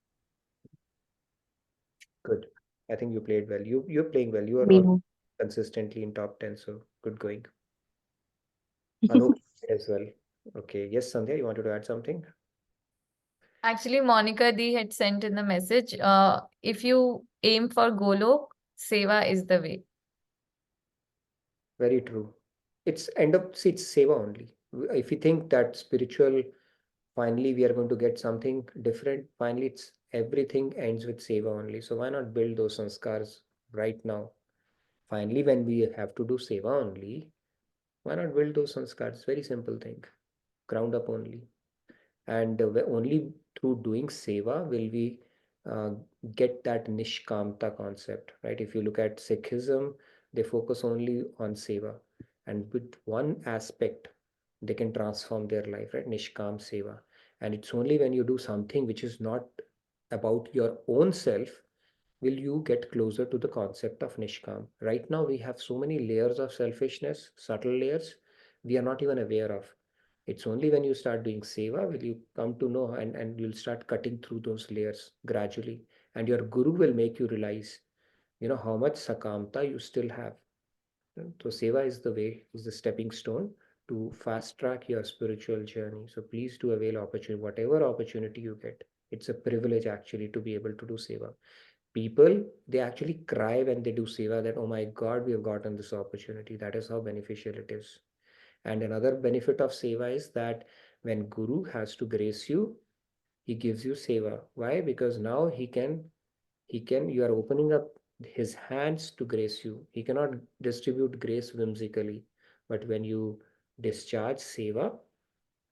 Good. I think you played well. You're playing well. You are Meenu. consistently in top 10, so good going. Anup as well. Okay. Yes, Sandhya, you wanted to add something? Actually, Monica D had sent in the message. If you aim for Golok, Seva is the way. Very true. It's seva only. If you think that spiritual, finally we are going to get something different, finally it's everything ends with seva only. So why not build those sanskars right now? Finally, when we have to do seva only, why not build those sanskars? Very simple thing. Ground up only. And only through doing seva will we get that nishkamta concept, right? If you look at Sikhism, they focus only on seva, and with one aspect they can transform their life, right? Nishkam seva. And it's only when you do something which is not about your own self will you get closer to the concept of nishkam. Right now we have so many layers of selfishness, subtle layers we are not even aware of. It's only when you start doing seva will you come to know, and you'll start cutting through those layers gradually. And your guru will make you realize how much sakamta you still have. So seva is the way, is the stepping stone to fast track your spiritual journey. So please do avail opportunity, whatever opportunity you get. It's a privilege actually to be able to do seva. People, they actually cry when they do seva that, oh my God, we have gotten this opportunity. That is how beneficial it is. And another benefit of seva is that when Guru has to grace you, he gives you seva. Why? Because now you are opening up his hands to grace you. He cannot distribute grace whimsically. But when you discharge seva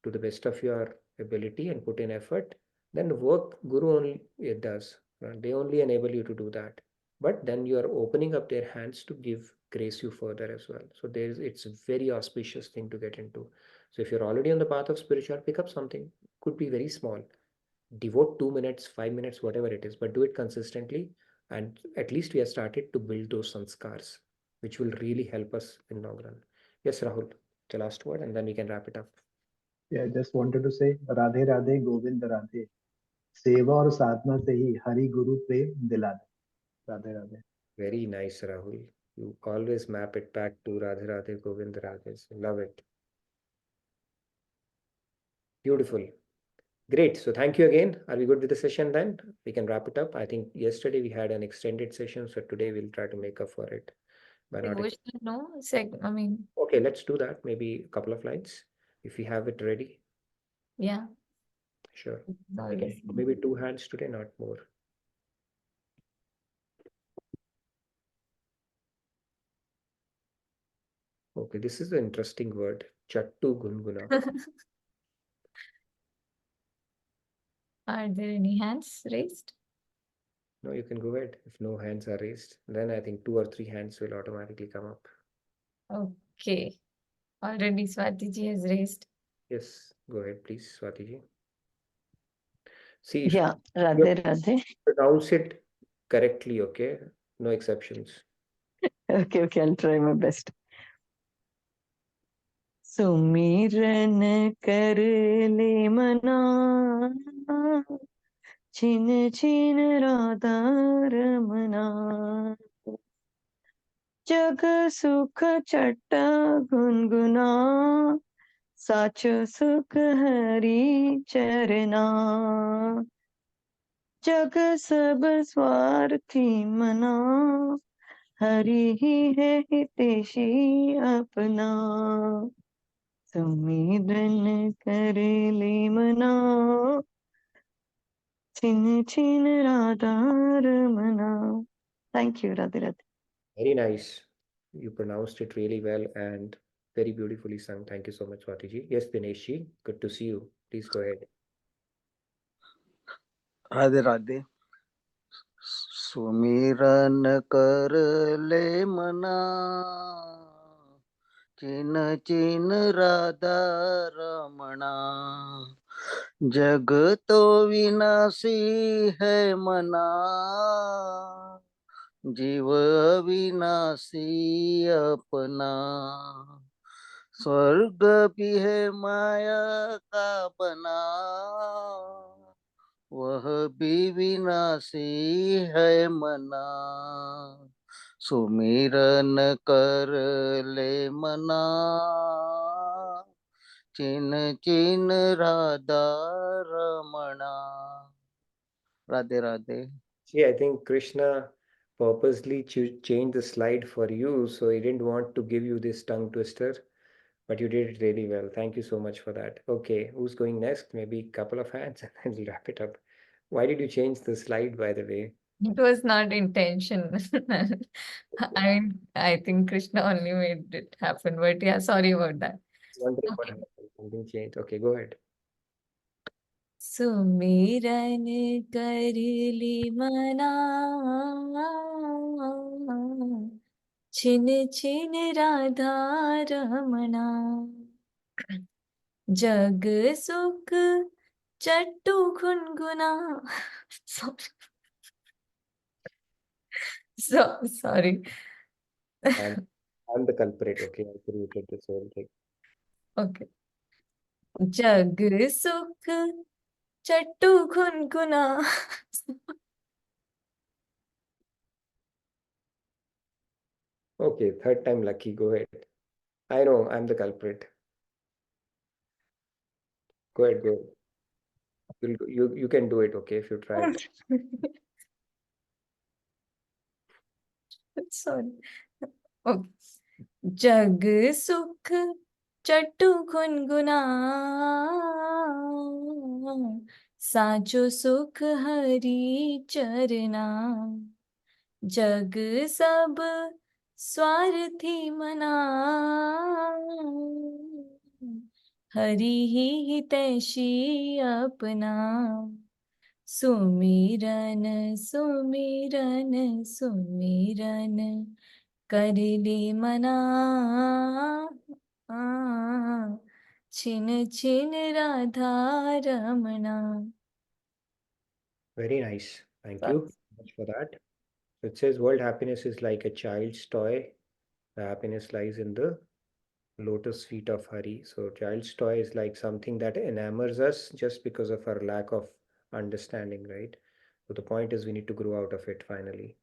to the best of your ability and put in effort, then the work Guru only it does. They only enable you to do that. But then you are opening up their hands to grace you further as well. So it's a very auspicious thing to get into. So if you're already on the path of spiritual, pick up something. Could be very small. Devote 2 minutes, 5 minutes, whatever it is, but do it consistently. And at least we have started to build those sanskars, which will really help us in long run. Yes, Rahul, the last word, and then we can wrap it up. Yeah, I just wanted to say Radhe Radhe Govind Radhe. सेवा और साधना से ही हरि गुरु प्रेम दिला दे. Radhe Radhe. Very nice, Rahul. You always map it back to Radhe Radhe Govind Radhe. Love it. Beautiful. Great. So thank you again. Are we good with the session then? We can wrap it up. I think yesterday we had an extended session, so today we'll try to make up for it. Devotional, no? Okay, let's do that. Maybe a couple of lines if we have it ready. Yeah. Sure. Okay. Maybe 2 hands today, not more. Okay, this is an interesting word. Chattu Gunguna. Are there any hands raised? No, you can go ahead. If no hands are raised, then I think 2 or 3 hands will automatically come up. Okay. Already Swati ji has raised. Yes, go ahead, please, Swati ji. See, Yeah, you Radhe Radhe. pronounce it correctly, okay? No exceptions. Okay, I'll try my best. सुमिरन कर ले मना छिन छिन राधा रमना जग सुख चट्टा गुनगुना साचो सुख हरि चरना जग सब स्वार्थी मना हरि ही है हितेशी अपना सुमिरन कर ले मना छिन छिन Radha Ramna. Thank you, Radhe Radhe. Very nice. You pronounced it really well and very beautifully sung. Thank you so much, Swati ji. Yes, Dinesh ji, good to see you. Please go ahead. Radhe Radhe. सुमिरन कर ले मना चिन चिन राधा रमणा जग तो विनाशी है मना जीव अविनाशी अपना स्वर्ग भी है माया का बना वह भी विनाशी है मना सुमिरन कर ले मना चिन चिन Radha Ramana. Radhe Radhe. See, I think Krishna purposely changed the slide for you, so he didn't want to give you this tongue twister, but you did it really well. Thank you so much for that. Okay, who's going next? Maybe a couple of hands and then we'll wrap it up. Why did you change the slide, by the way? It was not intention. I think Krishna only made it happen, but yeah, sorry about that. Wondering what Okay. happened. Something changed. Okay, go ahead. सुमिरन कर ली मना छिन छिन राधा रमना जग सुख चट्टू गुनगुना. Sorry. I'm the culprit. Okay, I created this whole thing. Okay. जग सुख चट्टू गुनगुना. Okay, third time lucky. Go ahead. I know I'm the culprit. Go ahead, go ahead. You can do it, okay, if you try it. Sorry. Okay. जग सुख चट्टू गुनगुना साचो सुख हरि चरना जग सब स्वार्थी मना हरि ही हितैषी अपना सुमिरन सुमिरन सुमिरन कर ले मना छिन छिन Radha Ramna. Very nice. Thank you much for that. So it says world happiness is like a child's toy. The happiness lies in the lotus feet of Hari. So child's toy is like something that enamors us just because of our lack of understanding, right? So the point is we need to grow out of it finally.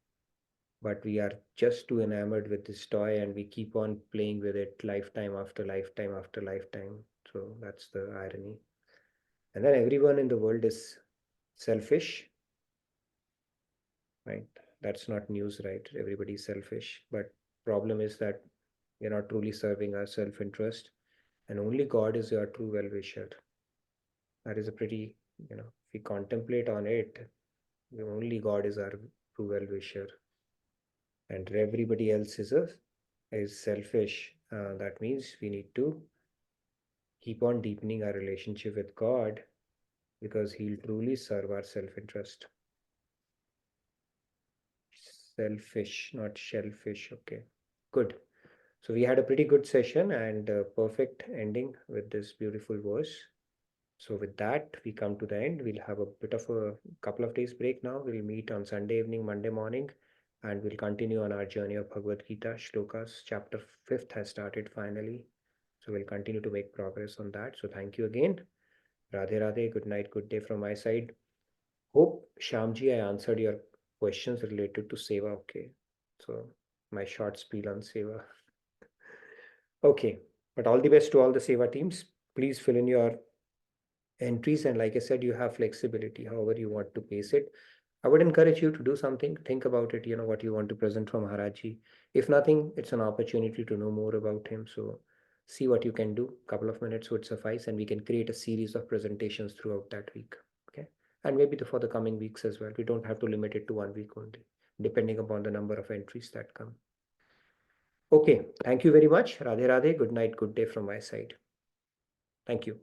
But we are just too enamored with this toy and we keep on playing with it lifetime after lifetime after lifetime. So that's the irony. And then everyone in the world is selfish, right? That's not news, right? Everybody's selfish. But problem is that we're not truly serving our self-interest, and only God is your true well-wisher. That is a pretty, if we contemplate on it, only God is our true well-wisher, and everybody else is selfish. That means we need to keep on deepening our relationship with God because He'll truly serve our self-interest. Selfish, not shellfish. Okay, good. So we had a pretty good session and a perfect ending with this beautiful verse. So with that, we come to the end. We'll have a bit of a couple of days break now. We'll meet on Sunday evening, Monday morning, and we'll continue on our journey of Bhagavad Gita. Shlokas, chapter 5th has started finally. So we'll continue to make progress on that. So thank you again. Radhe Radhe, good night, good day from my side. Hope, Shyamji, I answered your questions related to Seva. Okay. So my short spiel on Seva. Okay. But all the best to all the Seva teams. Please fill in your entries, and like I said, you have flexibility however you want to pace it. I would encourage you to do something, think about it, what you want to present from Maharaji. If nothing, it's an opportunity to know more about him, so see what you can do. Couple of minutes would suffice, and we can create a series of presentations throughout that week. Okay, and maybe for the coming weeks as well. We don't have to limit it to 1 week only, depending upon the number of entries that come. Okay, thank you very much. Radhe Radhe, good night, good day from my side. Thank you.